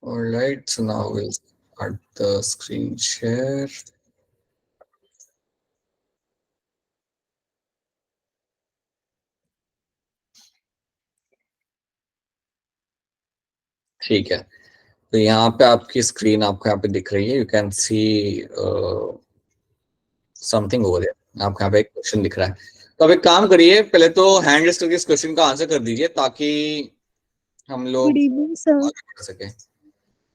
All right, so now we'll start the screen share. ठीक है, तो यहाँ पे आपकी स्क्रीन आपको यहाँ पे दिख रही है. You can see something over there. आपको यहाँ पे एक क्वेश्चन दिख रहा है. तो अब एक काम करिए, पहले तो हैंड रेस करके इस क्वेश्चन का आंसर कर दीजिए ताकि हम लोग गुड इवनिंग सर. आगे बढ़ सके.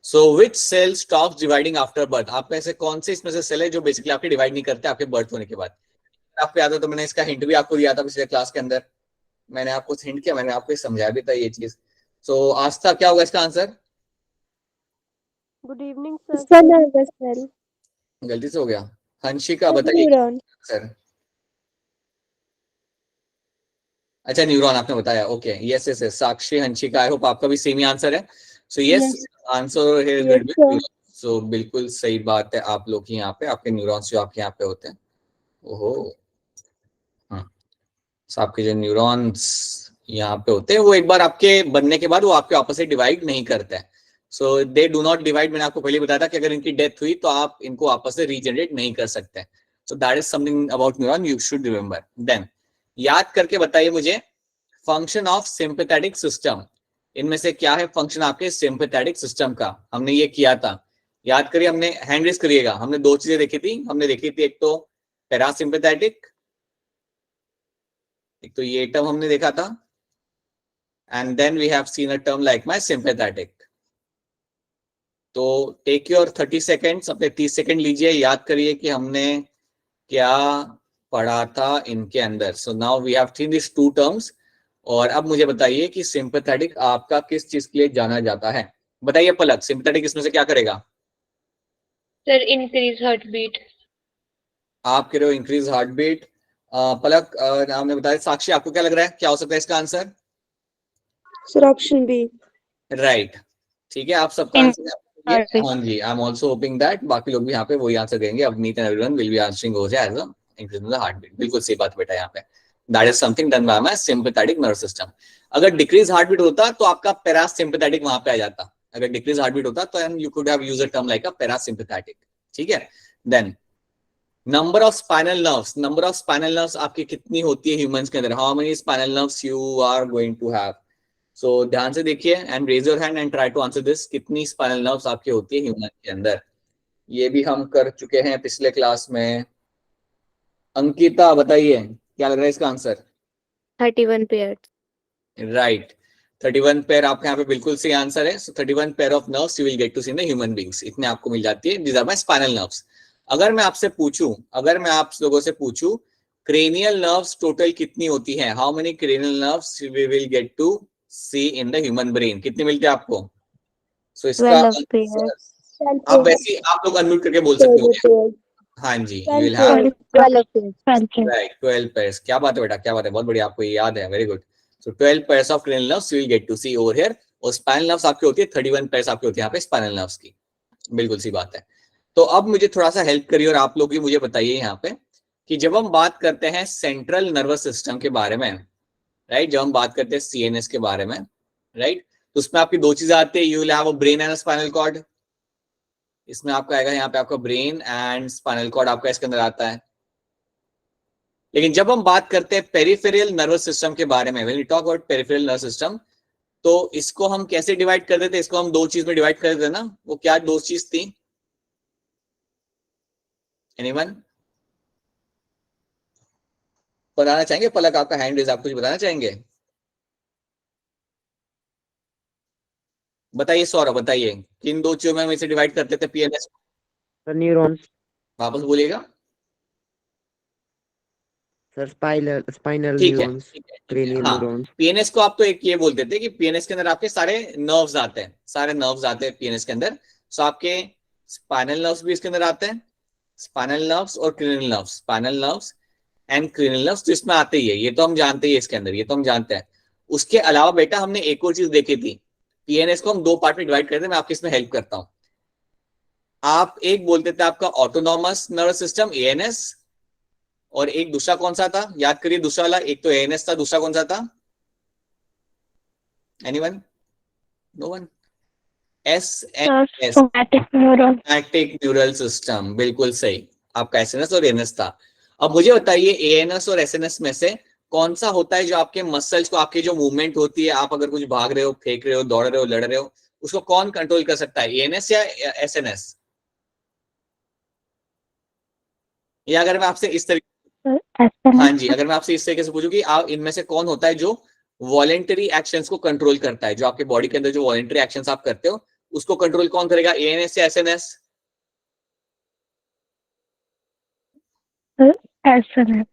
So which cell stops dividing after birth? आप में से कौन से इसमें से सेल है जो बेसिकली आपके डिवाइड नहीं करते आपके बर्थ होने के बाद? आपको याद है तो मैंने इसका हिंट भी आपको दिया था पिछले क्लास के अंदर. मैंने आपको हिंट किया, मैंने आपको समझाया भी था ये चीज. सो आस्था, क्या होगा इसका आंसर? Good evening sir. इसका नर्वस सेल. गलती से हो गया. हंशिका बताइए न्यूरॉन. सर. अच्छा, न्यूरॉन आपने बताया. Okay, yes yes yes. Sakshi, Hanshika, I hope आपका भी सेम ही आंसर है. So yes, answer here will be neuron. So बिल्कुल सही बात है. आप लोग यहाँ पे आपके न्यूरॉन्स जो आपके यहाँ पे होते हैं. ओहो, हाँ. सो आपके जो न्यूरॉन्स यहाँ पे होते हैं वो एक बार आपके बनने के बाद वो आपके आपस से डिवाइड नहीं करते हैं. सो दे डू नॉट डिवाइड. मैंने आपको पहले बताया था कि अगर इनकी डेथ हुई तो आप इनको आपस से रीजनरेट नहीं कर सकते. So that is something about neuron you should remember. Then याद करके बताइए मुझे, फंक्शन ऑफ सिंपैथेटिक सिस्टम. इनमें से क्या है फंक्शन आपके सिंपैथेटिक सिस्टम का? हमने ये किया था, याद करिए. हमने हैंड रेस करिएगा. हमने दो चीजें देखी थी. हमने देखी थी एक तो पैरासिम्पैथेटिक, एक तो ये टर्म हमने देखा था. And then we have seen a term like my sympathetic. तो टेक योर 30 सेकेंड्स, अपने 30 सेकेंड लीजिए, याद करिए कि हमने क्या पढ़ा था इनके अंदर. So now we have seen this two terms. और अब मुझे बताइए कि सिंपैथेटिक आपका किस चीज के लिए जाना जाता है? बताइए पलक, सिंपैथेटिक इसमें से क्या करेगा? Sir increase heart beat. आप कह रहे हो इंक्रीज हार्ट बीट. पलक, आपने बताया. साक्षी, आपको क्या लग रहा है क्या हो सकता है इसका answer? Sir option B. Right. ठीक है, आप सबका आंसर. हाँ जी, I am also hoping that बाकी लोग भी यहाँ पे वही आंसर देंगे. Avneet and everyone will be answering as a increase in the heart beat. बिल्कुल सही बात बेटा. यहाँ पे that is something done by my sympathetic nervous system. अगर डिक्रीज हार्ट बीट होता तो आपका पैरासिम्पैथेटिक वहां पे आ जाता. अगर डिक्रीज हार्ट बीट होता तो you could have used a term like a parasympathetic. ठीक है. Then number of spinal nerves. Number of spinal nerves आपकी कितनी होती है ह्यूमंस के अंदर? How many spinal nerves you are going to have? So ध्यान से देखिए and raise your hand and try to answer this. कितनी स्पाइनल नर्व्स आपकी होती है ह्यूमन के अंदर? ये भी हम कर चुके हैं पिछले क्लास में. अंकिता बताइए, क्या लग रहा है इसका आंसर? 31 पेयर. राइट. 31 पेयर आपके यहाँ पे बिल्कुल सही आंसर है. So 31 pair of nerves you will get to see in the human beings. इतने आपको मिल जाती है. These are my spinal nerves. अगर मैं आपसे पूछूं, अगर मैं आप लोगों से पूछूं क्रेनियल नर्व्स टोटल कितनी होती है? How many cranial nerves we will get to see in the human brain? कितने मिलते हैं आपको? सो इसका 12 पेयर. आप वैसे आप लोग अनम्यूट करके बोल सकते हो. हाँ जी, you will have 12 pair. Right 12 pairs. क्या बात है बेटा, क्या बात है, बहुत बढ़िया, आपको ये याद है. Very good. So 12 pairs of cranial nerves you will get to see over here. और स्पाइनल नर्व्स आपकी होती है 31 पेयर्स आपकी होती है यहाँ पे स्पाइनल नर्व्स की. बिल्कुल सी बात है. तो अब मुझे थोड़ा सा हेल्प करिए और आप लोग भी मुझे बताइए यहाँ पे कि जब हम बात करते हैं सेंट्रल नर्वस सिस्टम के बारे में, राइट, जब हम बात करते हैं सीएनएस के बारे में, राइट, तो उसमें आपकी दो चीजें आती है. You will have a brain and spinal cord. इसमें आपका आएगा यहाँ पे आपका ब्रेन एंड स्पाइनल कॉर्ड आपका इसके अंदर आता है. लेकिन जब हम बात करते हैं पेरिफेरल नर्वस सिस्टम के बारे में, when we talk about peripheral nervous system, तो इसको हम कैसे डिवाइड कर देते? इसको हम दो चीज में डिवाइड कर देते ना. वो क्या दो चीज थी? एनीवन बताना चाहेंगे? पलक, आपका हैंड रेज, आप कुछ बताना चाहेंगे? बताइए सौरभ, बताइए किन दो चीजों में हम इसे डिवाइड करते थे पीएनएस? न्यूरॉन्स. वापस बोलिएगा. सर स्पाइनल ठीक है, न्यूरॉन्स. ठीक है, ठीक है. क्रेनियल हाँ, न्यूरॉन्स. पीएनएस को आप तो एक ये बोलते थे कि पीएनएस के अंदर आपके सारे नर्व्स आते हैं, सारे नर्व्स आते हैं पीएनएस के अंदर. सो आपके स्पाइनल नर्व्स भी इसके अंदर आते हैं. स्पाइनल नर्व्स और cranial nerves, spinal nerves and cranial nerves तो इसमें आते ही है. ये तो हम जानते ही इसके अंदर, ये तो हम जानते हैं. उसके अलावा बेटा हमने एक और चीज देखी थी. पीएनएस को हम दो पार्ट में डिवाइड करते हैं. मैं आपकी इसमें हेल्प करता हूं. आप एक बोलते थे आपका ऑटोनॉमस नर्वस सिस्टम एएनएस, और एक दूसरा कौन सा था? याद करिए दूसरा वाला. एक तो एएनएस था, दूसरा कौन सा था? Anyone? No one. SNS somatic neuron. Somatic neural system, बिल्कुल सही, आपका SNS और ANS था। अब मुझे बताइए ANS और SNS में से कौन सा होता है जो आपके मसल्स को, आपकी जो मूवमेंट होती है, आप अगर कुछ भाग रहे हो, फेंक रहे हो, दौड़ रहे हो, लड़ रहे हो, उसको कौन कंट्रोल कर सकता है, ANS या SNS? या अगर मैं आपसे इस तरीके, हाँ जी, अगर मैं आपसे इस तरीके से पूछूं कि आप इनमें से कौन होता है जो वॉलेंटरी एक्शंस को कंट्रोल करता है, जो आपके बॉडी के अंदर जो वॉलेंटरी एक्शंस आप करते हो उसको कंट्रोल कौन करेगा, ANS या SNS? SNS।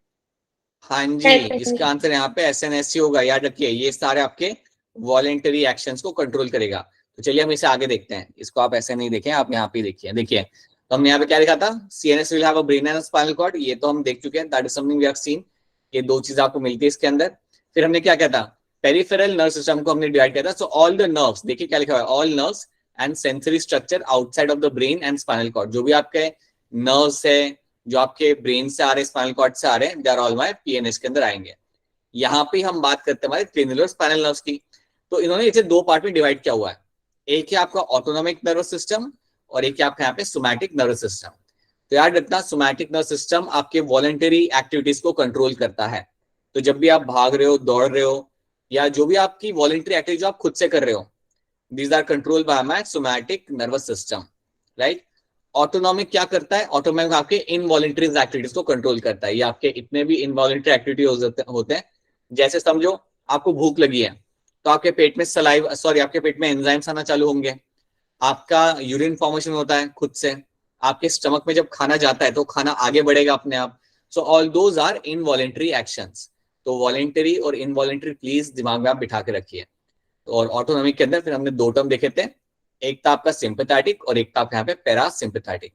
हाँ जी, इसका आंसर यहाँ पे SNS ही होगा। याद रखिए, ये सारे आपके वॉलेंटरी एक्शंस को कंट्रोल करेगा। तो चलिए हम इसे आगे देखते हैं। इसको आप ऐसे नहीं देखें, आप यहाँ पे देखिए। देखिए तो हमने यहाँ पे क्या लिखा था, CNS will have a brain and spinal cord, ये तो हम देख चुके हैं, that is something we have seen. ये दो चीज आपको मिलती है इसके अंदर। फिर हमने क्या किया था, पेरिफेरल नर्व सिस्टम को हमने डिवाइड किया था। सो ऑल द नर्व्स, देखिए क्या लिखा हुआ है, all nerves and sensory structure outside of the brain and spinal cord, जो भी आपके नर्व्स है, जो आपके ब्रेन से आ रहे, स्पाइनल कॉर्ड से आ रहे हैं, they are all my PNS के अंदर आएंगे। यहाँ पे हम बात करते हैं हमारे क्रेनियल और स्पाइनल नर्व्स की। तो इन्होंने इसे दो पार्ट में डिवाइड किया हुआ है, एक है आपका ऑटोनॉमिक नर्वस सिस्टम और एक है आपका यहाँ पे सोमैटिक नर्वस सिस्टम। तो याद रखना, सोमैटिक नर्वस सिस्टम आपके वॉलेंटरी एक्टिविटीज को कंट्रोल करता है। तो जब भी आप भाग रहे हो, दौड़ रहे हो, या जो भी आपकी वॉलेंटरी एक्टिविटी जो आप खुद से कर रहे हो, these are control by my somatic nervous system, right. Autonomic क्या करता है, ऑटोनॉमिक आपके इनवॉलेंटरी एक्टिविटीज को कंट्रोल करता है। ये आपके इतने भी इनवॉलेंटरी एक्टिविटी होते हैं, जैसे समझो आपको भूख लगी है तो आपके पेट में सलाइव, सॉरी, आपके पेट में एंजाइम्स आना चालू होंगे, आपका यूरिन फॉर्मेशन होता है खुद से, आपके स्टमक में जब खाना जाता है तो खाना आगे बढ़ेगा अपने आप। So all those are involuntary actions. तो वॉलेंटरी और इनवॉलेंटरी प्लीज दिमाग में आप बिठा के रखिए। और ऑटोनॉमिक के अंदर फिर हमने दो टर्म देखे थे, एक था आपका सिंपैथेटिक और एक था आपका यहाँ पे पैरासिम्पैथेटिक।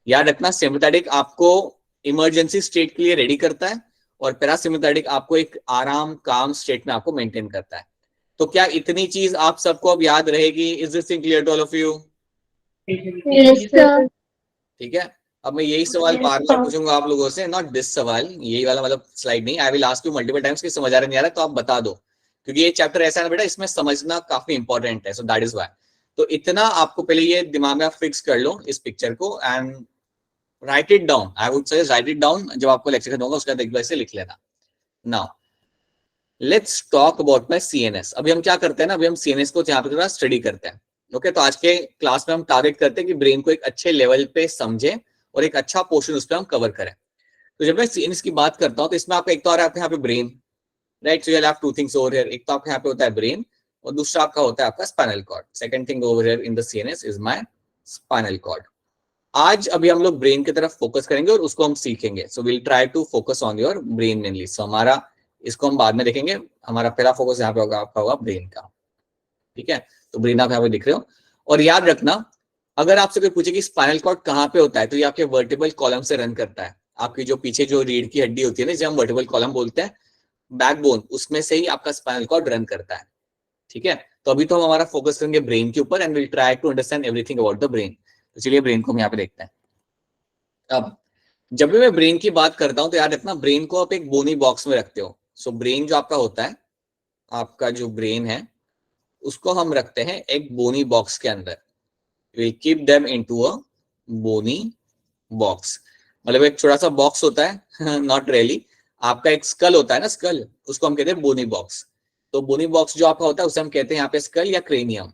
याद रखना, सिंपैथेटिक आपको इमरजेंसी स्टेट के लिए रेडी करता है और पैरासिम्पैथेटिक आपको एक आराम काम स्टेट में आपको मेंटेन करता है। तो क्या इतनी चीज आप सबको अब याद रहेगी? Is this thing clear to all of you? ठीक है, अब मैं यही सवाल बार बार पूछूंगा आप लोगों से, नॉट दिस सवाल, यही वाला मतलब स्लाइड नहीं, I will ask you multiple times कि समझ आ रहा नहीं आ रहा, तो आप बता दो, क्योंकि ये चैप्टर ऐसा है ना बेटा, इसमें समझना काफी इंपॉर्टेंट है। So that is why. तो इतना आपको पहले ये दिमाग में आप फिक्स कर लो इस पिक्चर को and right it down. I would suggest right it down, जब आपको लेक्चर खत्म होगा उसके बाद एक बार से लिख लेना। Now let's talk about my CNS। अभी हम क्या करते हैं ना, अभी हम CNS को यहाँ पे थोड़ा स्टडी करते हैं। ओके, तो आज के क्लास में हम टारगेट करते हैं कि ब्रेन को एक अच्छे लेवल पे समझें और एक अच्छा पोर्शन उस पर हम कवर करें। तो जब मैं CNS की बात करता हूँ तो इसमें आपका एक तो आ रहा है आपके यहाँ पे brain, right. So you have two things over here, एक तो आपके यहाँ पे होता है ब्रेन और दूसरा आपका होता है आपका spinal cord. Second thing over here in the CNS is my spinal cord. आज अभी हम लोग ब्रेन की तरफ फोकस करेंगे और उसको हम सीखेंगे। So will try to focus on your brain mainly. So हमारा इसको हम बाद में देखेंगे, हमारा पहला फोकस यहाँ पे होगा आपका होगा ब्रेन का। ठीक है, तो ब्रेन आप यहाँ पे दिख रहे हो। और याद रखना, अगर आपसे कोई पूछे कि स्पाइनल कॉर्ड कहाँ पे होता है, तो ये आपके वर्टिबल कॉलम से रन करता है। आपकी जो पीछे जो रीढ़ की हड्डी होती है ना, जिसे हम वर्टिबल कॉलम बोलते हैं, बैकबोन, उसमें से ही आपका स्पाइनल कॉर्ड रन करता है। ठीक है, तो अभी तो हम हमारा फोकस करेंगे ब्रेन के ऊपर and will try to understand everything about the brain. तो चलिए ब्रेन को हम यहाँ पे देखते हैं। अब जब भी मैं ब्रेन की बात करता हूं तो याद रखना, ब्रेन को आप एक बोनी बॉक्स में रखते हो। सो ब्रेन जो आपका होता है, आपका जो ब्रेन है उसको हम रखते हैं एक बोनी बॉक्स के अंदर। Will keep them into a bony box, मतलब एक छोटा सा बॉक्स होता है नॉट रियली, आपका एक स्कल होता है ना, स्कल, उसको हम कहते हैं बोनी बॉक्स। तो बोनी बॉक्स जो आपका होता है उसे हम कहते हैं यहाँ पे स्कल या क्रेनियम।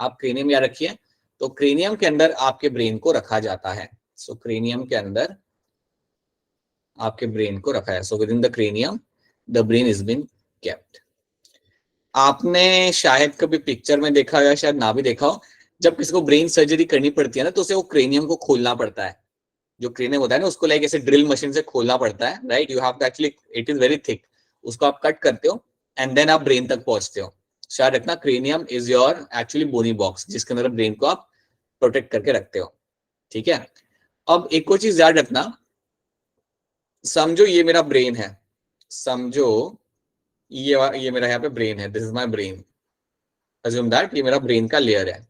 आप क्रेनियम याद रखिए। तो क्रेनियम के अंदर आपके ब्रेन को रखा जाता है। सो क्रेनियम के अंदर आपके ब्रेन को रखा है। So within the cranium the brain is been kept. आपने शायद कभी पिक्चर में देखा हो या शायद ना भी देखा हो, जब किसी को ब्रेन सर्जरी करनी पड़ती है ना, तो उसे वो क्रेनियम को खोलना पड़ता है। जो क्रेनियम होता है ना, उसको लाइक ऐसे ड्रिल मशीन से खोलना पड़ता है, right. You have to actually, it is very thick, उसको आप कट करते हो एंड देन आप ब्रेन तक पहुंचते हो। शायद रखना, cranium is your actually bony box, जिसके अंदर ब्रेन को आप प्रोटेक्ट करके रखते हो। ठीक है, अब एक और चीज याद रखना, समझो ये मेरा ब्रेन है, समझो ये मेरा यहाँ पे ब्रेन है, this is my brain. Assume that ये मेरा ब्रेन का लेयर है,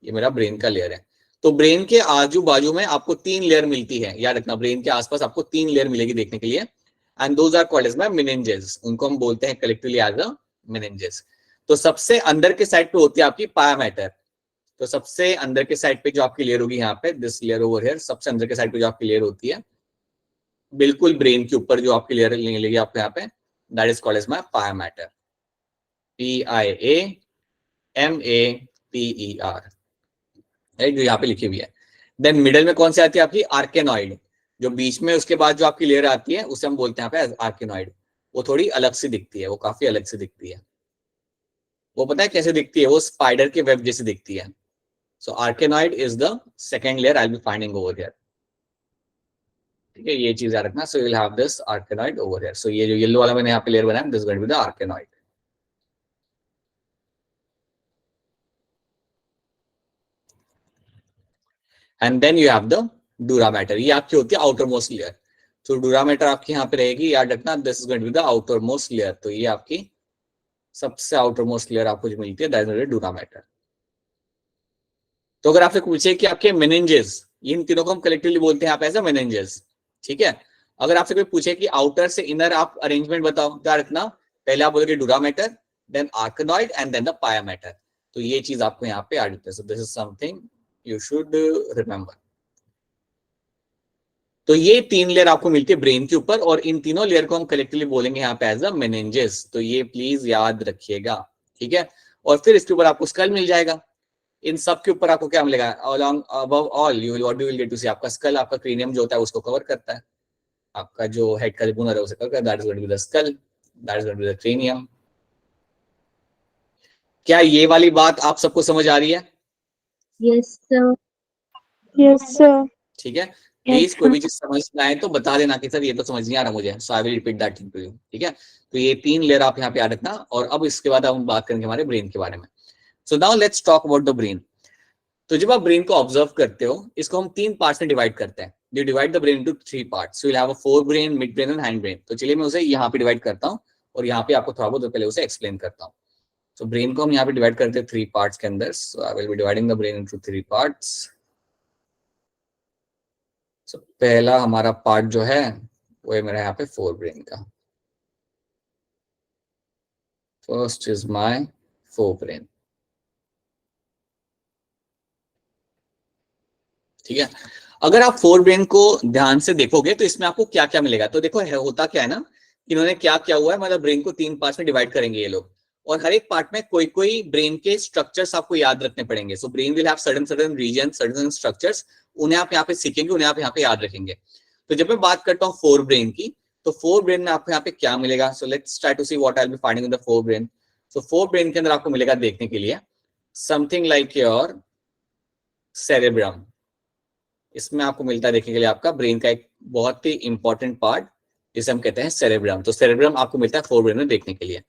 ये मेरा ब्रेन का लेयर है। तो ब्रेन के आजू बाजू में आपको 3 लेयर मिलती है। याद रखना, ब्रेन के आसपास आपको 3 लेयर मिलेगी देखने के लिए, and those are called as my meninges. उनको हम बोलते हैं कलेक्टिवली एज अ मेनिंजेस। तो सबसे अंदर के साइड पे होती है आपकी पाया मैटर। तो सबसे अंदर के साइड पे जो आपकी लेयर होगी यहाँ पे, दिस लेयर ओवर हियर, सबसे अंदर के साइड पे जो आपकी लेयर होती है बिल्कुल ब्रेन के ऊपर जो आपकी लेयर लेगी आपको यहाँ पे, that is called as my pia mater, PIAMATER, right, जो यहाँ पे लिखी हुई है। देन मिडल में कौन सी आती है आपकी, आर्केनॉइड, जो बीच में उसके बाद जो आपकी लेयर आती है उसे हम बोलते हैं यहाँ पे आर्केनॉइड। वो थोड़ी अलग सी दिखती है, वो काफी अलग से दिखती है। वो पता है कैसे दिखती है, वो स्पाइडर के वेब जैसी दिखती है। So arachnoid is the second layer I will be finding over here. ठीक है, ये चीज याद रखना। So you will have this arachnoid over here. So ये जो येलो वाला मैंने यहाँ पे लेयर बनाया, this going to be the arachnoid. And then you have the dura mater, ये आपकी होती है आउटर मोस्ट लेयर। तो डूरा मैटर आपकी यहाँ पे रहेगी, याद रखना, this is going to be the outermost layer. तो ये आपकी सबसे आउटर मोस्ट लेयर आपको जो मिलती है, दैट इज डूरा मैटर। तो अगर आपसे पूछे कि आपके मेनिंजेस, इन तीनों को हम कलेक्टिवली बोलते हैं आप ऐसा मेनिंजेस, ठीक है। अगर आपसे कोई पूछे कि आउटर से इनर आप अरेंजमेंट बताओ, क्या रखना, पहले आप बोलोगे dura mater, then arachnoid and then the pia mater. तो ये चीज आपको यहाँ पे ऐड होती है। So this is something you should remember. तो ये तीन लेयर आपको मिलती है ब्रेन के ऊपर, और इन तीनों लेयर को हम कलेक्टिवली बोलेंगे यहाँ पे एज अ मेनिंजेस। तो ये प्लीज याद रखिएगा, ठीक है। और फिर इसके ऊपर आपको स्कल मिल जाएगा। इन सब के ऊपर आपको क्या मिलेगा, along above all you will what you will get to see, आपका स्कल, आपका क्रीनियम जो होता है उसको कवर करता है, आपका जो हेड का बोनर है उसे कवर करता है, that is going to be the skull, that is going to be the cranium. क्या ये वाली बात आप सबको समझ आ रही है? Yes, sir. Yes, sir. ठीक है, प्लीज कोई भी चीज समझ ना आए तो बता देना कि सर ये तो समझ नहीं आ रहा मुझे, so I will repeat that thing to you, ठीक है। तो ये तीन लेयर आप यहाँ पे याद रखना, और अब इसके बाद हम बात करेंगे हमारे ब्रेन के बारे में। So now let's talk about the brain. तो जब आप ब्रेन को ऑब्जर्व करते हो, इसको हम तीन पार्ट्स में डिवाइड करते हैं। You divide the brain into three parts, so you have a fore brain, mid brain and hind brain. तो चलिए मैं उसे यहाँ पे डिवाइड करता हूँ, और यहाँ पे आपको थोड़ा बहुत पहले उसे एक्सप्लेन करता हूँ। तो ब्रेन को हम यहाँ पे डिवाइड करते हैं थ्री पार्ट्स के अंदर। So I will be dividing the brain into three parts. So पहला हमारा पार्ट जो है वो है मेरा यहाँ पे फोर ब्रेन का। First is my fore brain, ठीक है। अगर आप फोर ब्रेन को ध्यान से देखोगे तो इसमें आपको क्या क्या मिलेगा। तो देखो होता क्या है ना, इन्होंने क्या क्या हुआ है, मतलब ब्रेन को तीन पार्ट्स में डिवाइड करेंगे ये लोग, और हर एक पार्ट में कोई कोई ब्रेन के स्ट्रक्चर्स आपको याद रखने पड़ेंगे। So brain will have certain region, certain structures, उन्हें आप यहाँ पे सीखेंगे, उन्हें आप यहाँ पे याद रखेंगे। तो जब मैं बात करता हूँ फोर ब्रेन की, तो फोर ब्रेन में आपको यहाँ पे क्या मिलेगा। So let's try to see what I will be finding in the forebrain. So forebrain के अंदर आपको मिलेगा देखने के लिए समथिंग लाइक योर सेरेब्रम। इसमें आपको मिलता है देखने के लिए आपका ब्रेन का एक बहुत ही इंपॉर्टेंट पार्ट, जिसे हम कहते हैं सेरेब्रम। तो सेरेब्रम आपको मिलता है फोर ब्रेन में देखने के लिए।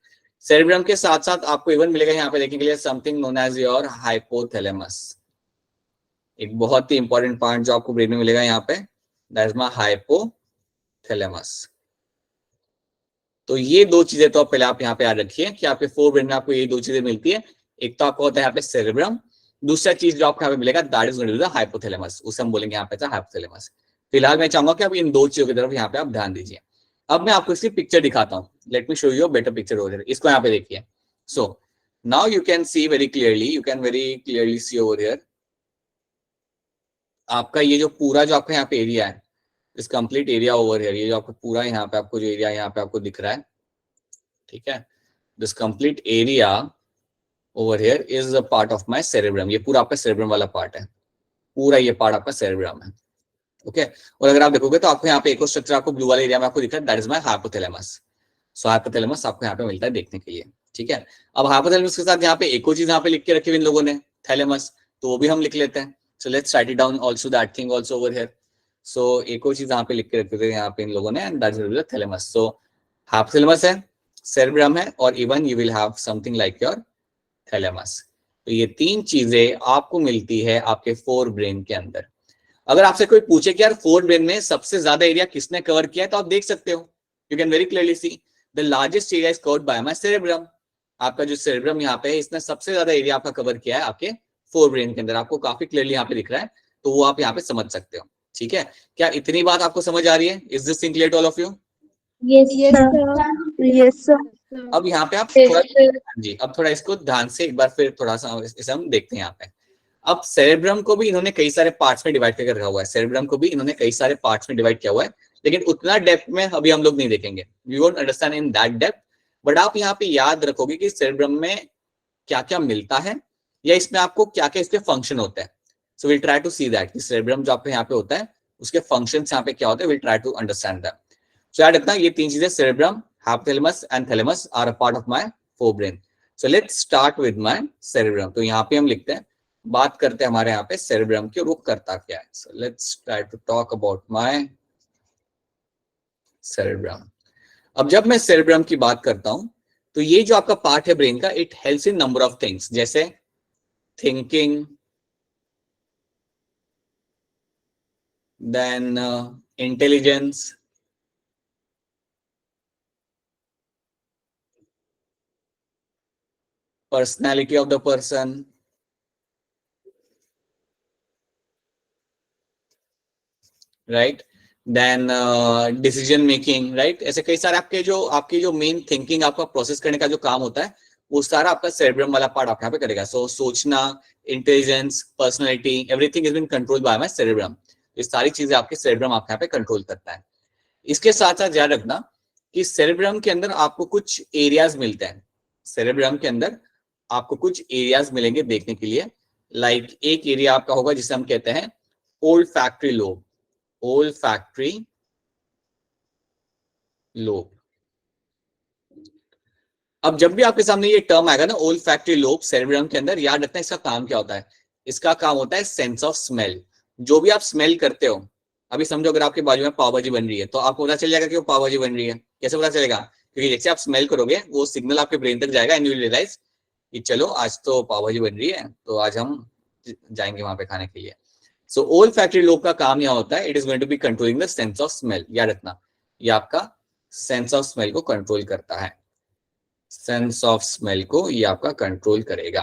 सेरेब्रम के साथ साथ आपको इवन मिलेगा यहाँ पे देखने के लिए something known as your hypothalamus, एक बहुत ही इंपॉर्टेंट पार्ट जो आपको ब्रेन में मिलेगा यहाँ पे, दैट इज माय हाइपोथैलेमस। तो ये दो चीजें तो आप पहले आप यहाँ पे याद रखिए कि आपके फोर ब्रेन में आपको ये दो चीजें मिलती है। एक तो आपको होता है यहाँ पे सेरेब्रम, दूसरा चीज जो आपको यहाँ पे मिलेगा that is going to be the hypothalamus, उसे हम बोलेंगे यहाँ पे हाइपोथैलेमस। फिलहाल मैं चाहूंगा कि आप इन दो चीजों की तरफ यहाँ पे आप ध्यान दीजिए। अब मैं आपको इसकी पिक्चर दिखाता हूँ, let me show you a better picture over here. इसको यहाँ पे देखिए। So now you can C very clearly, you can very clearly see over here, आपका ये जो पूरा जो आपका यहाँ पे एरिया है, इस कंप्लीट एरिया ओवर हियर, ये जो आपको पूरा यहाँ पे आपको जो एरिया यहाँ पे आपको दिख रहा है, ठीक है, this complete area over here is a part of my cerebrum. ये पूरा आपका सेरेब्रम वाला पार्ट है, पूरा ये पार्ट आपका सेरेब्रम है, ओके। और अगर आप देखोगे तो आपको यहाँ पे एक और स्ट्रक्चर आपको ब्लू वाले एरिया में आपको दिख रहा है, that is my hypothalamus. So hypothalamus आपको यहाँ पे मिलता है देखने के लिए, ठीक है। अब हाइपोथैलेमस के साथ यहाँ पे एक और चीज यहाँ पे लिख के रखी हुई इन लोगों ने, थैलेमस, तो वो भी हम लिख लेते हैं। So let's write it down also that thing also over here. So एक और चीज यहाँ पे लिख के रखी हुई है यहाँ पे इन लोगों ने, and that is thalamus. So hypothalamus है, सेरेब्रम है, और even you will have something like your thalamus. तो ये तीन चीजें आपको मिलती है आपके फोर ब्रेन के अंदर। अगर आपसे कोई पूछे कि यार फोर ब्रेन में सबसे ज्यादा एरिया किसने कवर किया है, तो आप देख सकते हो, you can very clearly see the largest area is covered by my cerebrum. आपका जो सेरेब्रम यहाँ पे है, इसने सबसे ज्यादा एरिया आपका कवर किया है आपके फोर ब्रेन के अंदर, आपको काफी क्लियरली यहाँ पे दिख रहा है, तो वो आप यहाँ पे समझ सकते हो, ठीक है। क्या इतनी बात आपको समझ आ रही है? Is this thing clear to all of you? Yes, sir. Yes, sir. अब यहाँ पे आप Yes, थोड़ा, sir. जी अब थोड़ा इसको ध्यान से एक बार फिर थोड़ा सा इसे हम देखते हैं यहाँ पे। अब सेरेब्रम को भी इन्होंने कई सारे पार्ट्स में डिवाइड करके रखा हुआ है, सेरेब्रम को भी इन्होंने कई सारे पार्ट्स में डिवाइड किया हुआ है, लेकिन उतना डेप्थ में अभी हम लोग नहीं देखेंगे, we won't understand in that depth. But आप यहाँ पे याद रखोगे कि सेरेब्रम में क्या क्या मिलता है या इसमें आपको क्या क्या इसके फंक्शन होते हैं। So will try to see that कि सेरेब्रम जो आपके यहाँ पे होता है उसके फंक्शंस यहाँ पे क्या होते हैं, will try to understand that. So याद रखना ये तीन चीजें, cerebrum, hypothalamus and thalamus are a part of my forebrain. So let's start with my cerebrum. तो यहाँ पे हम लिखते हैं, बात करते हैं हमारे यहाँ पे सेरेब्रम की, वो करता क्या है। So let's try to talk about my cerebrum. अब जब मैं सेरेब्रम की बात करता हूं तो ये जो आपका पार्ट है ब्रेन का, it helps in number of things, जैसे thinking, then intelligence, personality of the person, right, then decision making, right. ऐसे कई सारे आपकी जो मेन थिंकिंग, आपका प्रोसेस करने का जो काम होता है, वो सारा आपका सेरेब्रम वाला पार्ट आप यहाँ पे करेगा। सो सोचना, intelligence, personality, everything is been controlled by my cerebrum. ये सारी चीजें आपके सेरेब्रम आप यहाँ पे कंट्रोल करता है। इसके साथ साथ ध्यान रखना कि सेरेब्रम के अंदर आपको कुछ एरियाज मिलते हैं, सेरेब्रम के अंदर आपको कुछ एरियाज मिलेंगे देखने के लिए। लाइक एक एरिया आपका होगा जिसे हम कहते हैं ओल्फैक्टरी लोब, ओल्फैक्टरी लोब। अब जब भी आपके सामने ये टर्म आएगा ना ओल्फैक्टरी लोब सेरेब्रम के अंदर, याद रखना इसका काम क्या होता है। इसका काम होता है सेंस ऑफ स्मेल। जो भी आप स्मेल करते हो, अभी समझो अगर आपके बाजू में पाव भाजी बन रही है तो आपको पता चल जाएगा कि वो पाव भाजी बन रही है। कैसे पता चलेगा? क्योंकि जैसे आप स्मेल करोगे वो सिग्नल आपके ब्रेन तक जाएगा एंड यू रियलाइज कि चलो आज तो पाव भाजी बन रही है, तो आज हम जाएंगे वहां पे खाने के लिए। सो ओल्फैक्टरी लोब का काम यहाँ होता है, it is going to be controlling the sense of smell. याद रखना ये आपका सेंस ऑफ स्मेल को कंट्रोल करता है, सेंस ऑफ स्मेल को ये आपका कंट्रोल करेगा।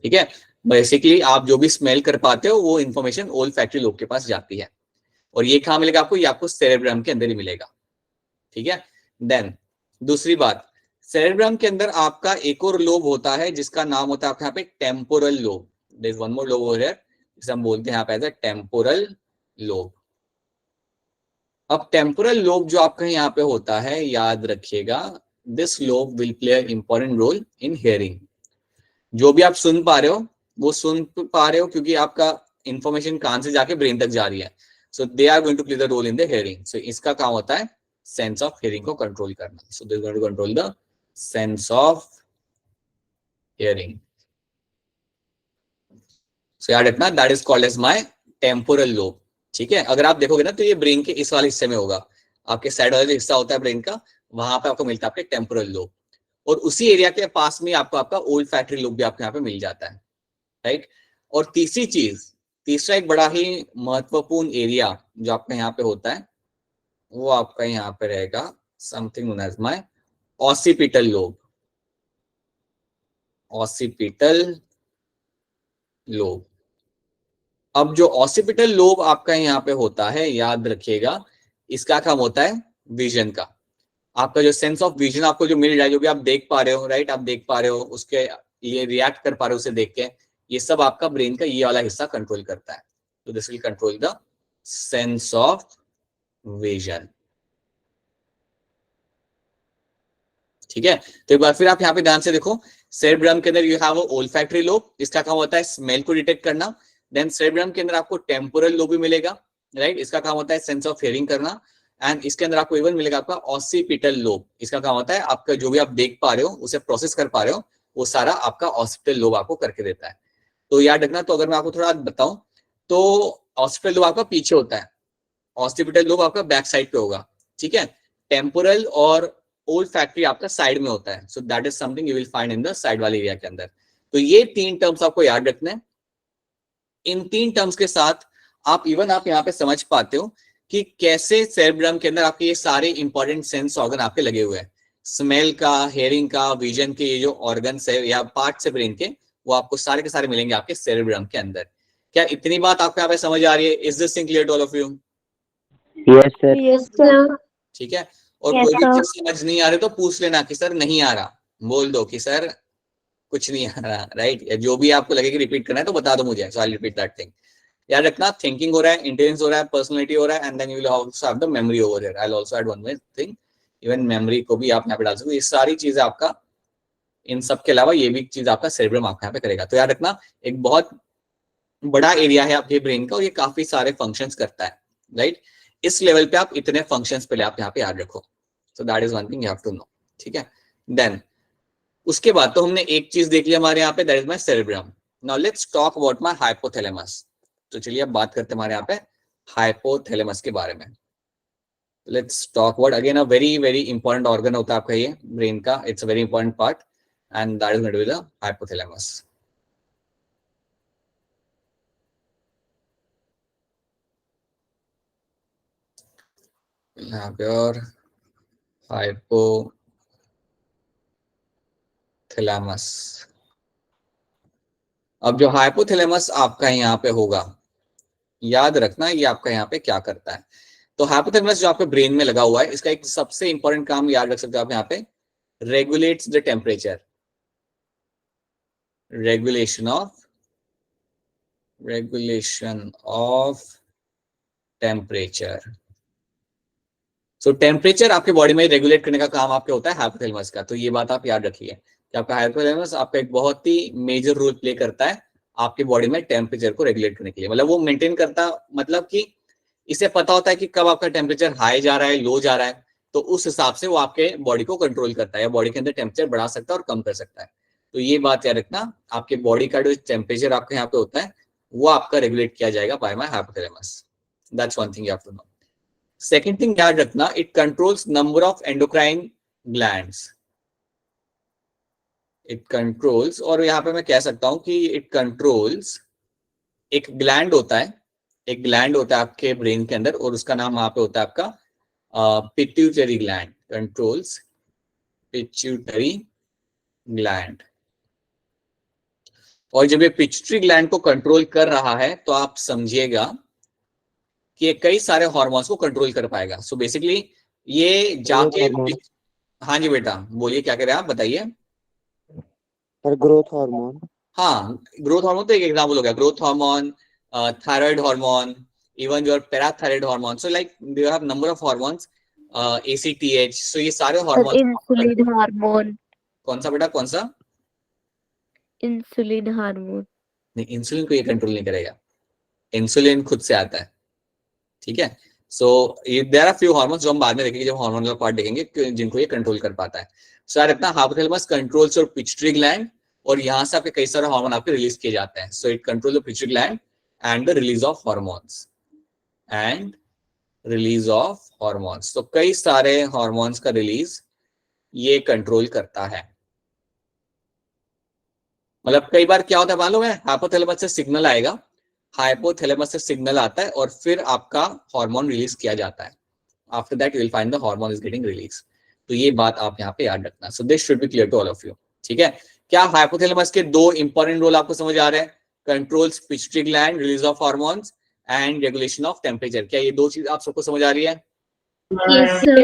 ठीक है, बेसिकली आप जो भी स्मेल कर पाते हो वो इंफॉर्मेशन ओल्फैक्टरी लोब के पास जाती है, और ये कहाँ मिलेगा आपको? ये आपको सेरेब्रम के अंदर ही मिलेगा। ठीक है, देन दूसरी बात, सेरेब्रम के अंदर आपका एक और लोब होता है जिसका नाम होता है आपके यहाँ पे temporal lobe. There is one more lobe over here, जिसे हम बोलते हैं यहाँ पे एज अ टेम्पोरल लोब। अब टेम्पोरल लोब जो आपका यहाँ पे होता है, याद रखिएगा, this lobe will play a important role in hearing. जो भी आप सुन पा रहे हो वो सुन पा रहे हो क्योंकि आपका इंफॉर्मेशन कान से जाके ब्रेन तक जा रही है। So they are going to play the role in the hearing. So इसका काम होता है सेंस ऑफ हियरिंग को कंट्रोल करना। So they are going to control the sense of hearing. So याद रखना that is called as my temporal lobe. ठीक है, अगर आप देखोगे ना तो ये ब्रेन के इस वाले हिस्से में होगा, आपके साइड वाला जो हिस्सा होता है ब्रेन का, वहां पे आपको मिलता है आपके टेम्पोरल लोब, और उसी एरिया के पास में आपको आपका ओल्फैक्टरी लोब भी आपके यहाँ पे मिल जाता है, राइट। और तीसरी चीज, तीसरा एक बड़ा ही महत्वपूर्ण एरिया जो आपका यहाँ पे होता है, वो आपका यहाँ पे रहेगा something known as my occipital lobe, occipital lobe. अब जो ऑसिपिटल लोब आपका यहाँ पे होता है, याद रखिएगा, इसका काम होता है विजन का। आपका जो सेंस ऑफ विजन आपको जो मिल रहा है, जो भी आप देख पा रहे हो, राइट, आप देख पा रहे हो, उसके लिए रिएक्ट कर पा रहे हो उसे देख के, ये सब आपका ब्रेन का ये वाला हिस्सा कंट्रोल करता है। तो this will control the sense of vision. ठीक है, तो एक बार फिर आप यहाँ पे ध्यान से देखो, सेरेब्रम के अंदर यू हैव ओल्फैक्टरी लोब, इसका काम होता है स्मेल को डिटेक्ट करना। देन सेरेब्रम के अंदर आपको टेम्पोरल लोब भी मिलेगा, राइट, इसका काम होता है सेंस ऑफ हियरिंग करना। एंड इसके अंदर आपको इवन मिलेगा आपका ऑसिपिटल लोब, इसका काम होता है आपका जो भी आप देख पा रहे हो उसे प्रोसेस कर पा रहे हो, वो सारा आपका ऑसिपिटल लोब आपको करके देता है। तो याद रखना, तो अगर मैं आपको थोड़ा बताऊं तो ऑसिपिटल लोब आपका पीछे होता है, ऑसिपिटल लोब आपका बैक साइड पे होगा। ठीक है, टेम्पोरल और ओल्फैक्टरी आपका साइड में होता है। So that is something you will find in the side वाले एरिया के अंदर। तो ये तीन टर्म्स आपको याद रखना है। इन तीन टर्म्स के साथ आप यहाँ पे समझ पाते हो कि कैसे सेरेब्रम के अंदर आपके ये सारे इंपॉर्टेंट सेंस ऑर्गन आपके लगे हुए हैं, स्मेल का, हेयरिंग का, विजन के, ये जो ऑर्गन है या पार्ट्स है ब्रेन के, वो आपको सारे के सारे मिलेंगे आपके सेरेब्रम के अंदर। क्या इतनी बात आपको यहाँ पे समझ आ रही है? Is this thing clear to all of you? Yes, sir. Yes, sir. ठीक है, और Yes, कोई भी sir. चीज समझ नहीं आ रही तो पूछ लेना कि सर नहीं आ रहा, बोल दो कि सर कुछ नहीं आ रहा, राइट। या जो भी आपको लगे कि रिपीट करना है तो बता दो मुझे, so I will repeat that thing. याद रखना, थिंकिंग हो रहा है, इंटेलिजेंस हो रहा है, पर्सनालिटी हो रहा है, and then you will also have the memory over here. I will also add one more thing, even memory को भी आप यहाँ पे डाल सकते हो। ये सारी चीजें आपका, इन सब के अलावा ये भी चीज आपका सेरेब्रम आपका यहाँ पे करेगा। तो याद रखना, एक बहुत बड़ा एरिया है आपके ब्रेन का और ये काफी सारे फंक्शंस करता है, राइट। इस लेवल पे आप इतने फंक्शंस पहले आप यहाँ पे याद रखो। So that is one thing you have to know, ठीक है। देन उसके बाद तो हमने एक चीज देख लिया हमारे यहाँ पे, that is my cerebrum. Now let's talk about my hypothalamus. तो चलिए अब बात करते हैं हमारे यहाँ पे हाइपोथैलेमस के बारे में। Let's talk about again a very very important organ होता है आपका ये ब्रेन का, it's a very important part, and that is going to be the hypothalamus. यहाँ पे और हाइपोथैलेमस। अब जो हाइपोथैलेमस आपका यहाँ पे होगा, याद रखना ये आपका यहाँ पे क्या करता है। तो हाइपोथैलेमस जो आपके ब्रेन में लगा हुआ है, इसका एक सबसे इंपॉर्टेंट काम याद रख सकते हो आप यहाँ पे, regulates the temperature, regulation of temperature. So temperature आपके बॉडी में रेगुलेट करने का काम आपके होता है हाइपोथैलेमस का। तो ये बात आप याद रखिए कि आपका हाइपोथैलेमस आपका एक बहुत ही मेजर रोल प्ले करता है आपके बॉडी में टेम्परेचर को रेगुलेट करने के लिए। मतलब वो मेंटेन करता, मतलब कि इसे पता होता है कि कब आपका टेम्परेचर हाई जा रहा है, लो जा रहा है, तो उस हिसाब से वो आपके बॉडी को कंट्रोल करता है या बॉडी के अंदर टेम्परेचर बढ़ा सकता है और कम कर सकता है। तो ये बात याद रखना, आपके बॉडी का जो टेम्परेचर आपके यहाँ पे होता है वो आपका रेगुलेट किया जाएगा by my hypothalamus. That's one thing you have to know. Second thing याद रखना, it controls number of endocrine glands. It controls, और यहाँ पे मैं कह सकता हूं कि इट कंट्रोल्स, एक ग्लैंड होता है, एक ग्लैंड होता है आपके ब्रेन के अंदर और उसका नाम वहां पे होता है आपका pituitary gland. Controls pituitary gland. और जब ये पिट्यूटरी ग्लैंड को कंट्रोल कर रहा है तो आप समझिएगा कि ये कई सारे हार्मोन्स को कंट्रोल कर पाएगा। सो बेसिकली ये जाके, हाँ जी बेटा बोलिए क्या कह रहे हैं आप, बताइए। Growth hormone. हाँ, ग्रोथ हार्मोन तो एक एग्जाम्पल हो गया, growth hormone, thyroid hormone, even your parathyroid hormone. So like they have number of hormones, ACTH। सो ये सारे हार्मोन, इंसुलिन हार्मोन। कौन सा बेटा, कौन सा? Insulin hormone. नहीं, इंसुलिन को ये कंट्रोल नहीं करेगा, इंसुलिन खुद से आता है, ठीक है। So there are few hormones जो हम बाद में देखेंगे जब हार्मोनल पार्ट देखेंगे जिनको ये कंट्रोल कर पाता है। सो यार इतना hypothalamus controls your pituitary gland, और यहाँ से आपके कई सारे हार्मोन आपके रिलीज किए जाते हैं। So it control the pituitary gland and the release of hormones, and release of hormones. तो कई सारे हार्मोन्स का रिलीज ये कंट्रोल करता है। मतलब कई बार क्या होता है मालूम है, हाइपोथैलेमस से सिग्नल आएगा, हाइपोथैलेमस से सिग्नल आता है और फिर आपका हार्मोन रिलीज किया जाता है। After that you will find the hormone is getting release. तो ये बात आप यहाँ पे याद रखना। So this should be clear to all of you, ठीक है। क्या हाइपोथैलेमस के दो इंपॉर्टेंट रोल आपको समझ आ रहे हैं? Controls pituitary gland, release of hormones and regulation of temperature. क्या ये दो चीज आप सबको समझ आ रही है? Yes, sir.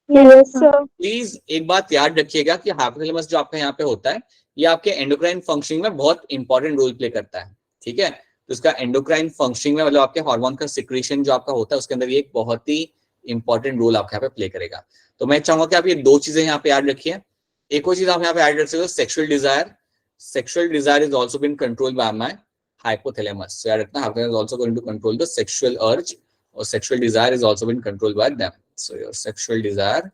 Yes, sir. Please एक बात याद रखिएगा कि हाइपोथैलेमस जो आपका यहाँ पे होता है ये आपके एंडोक्राइन फंक्शनिंग में बहुत इंपॉर्टेंट रोल प्ले करता है, ठीक है। तो इसका एंडोक्राइन फंक्शनिंग में, मतलब आपके हार्मोन का सिक्रीशन जो आपका होता है उसके अंदर ये एक बहुत ही इंपॉर्टेंट रोल आपके यहाँ पे प्ले करेगा। तो मैं चाहूंगा कि आप ये दो चीजें यहाँ पे याद रखिए। एक और चीज आप यहाँ पे याद रख सकते हो, sexual desire. Sexual desire is also been controlled by my hypothalamus. So याद रखना, hypothalamus also going to control the sexual urge, और sexual desire is also been controlled by them. So your sexual desire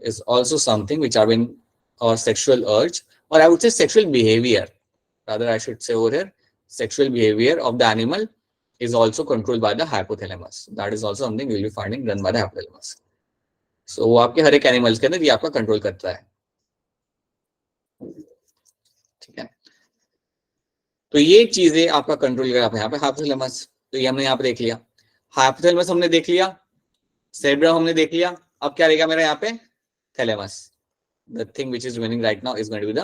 is also something which are been, or sexual urge, or I would say sexual behavior, rather I should say over here, sexual behavior of the animal is also controlled by the hypothalamus. That is also something you will be finding done by the hypothalamus. So वो आपके हर एक animals के अंदर ये आपका control करता है, ठीक है। तो ये चीजें आपका कंट्रोल करेगा यहाँ पे हाइपोथैलेमस। तो ये हमने यहाँ पे देख लिया, हाइपोथैलेमस हमने देख लिया, सेरेब्रम हमने देख लिया। अब क्या रहेगा मेरा यहाँ पे? Thalamus. The thing which is remaining right now is going to be the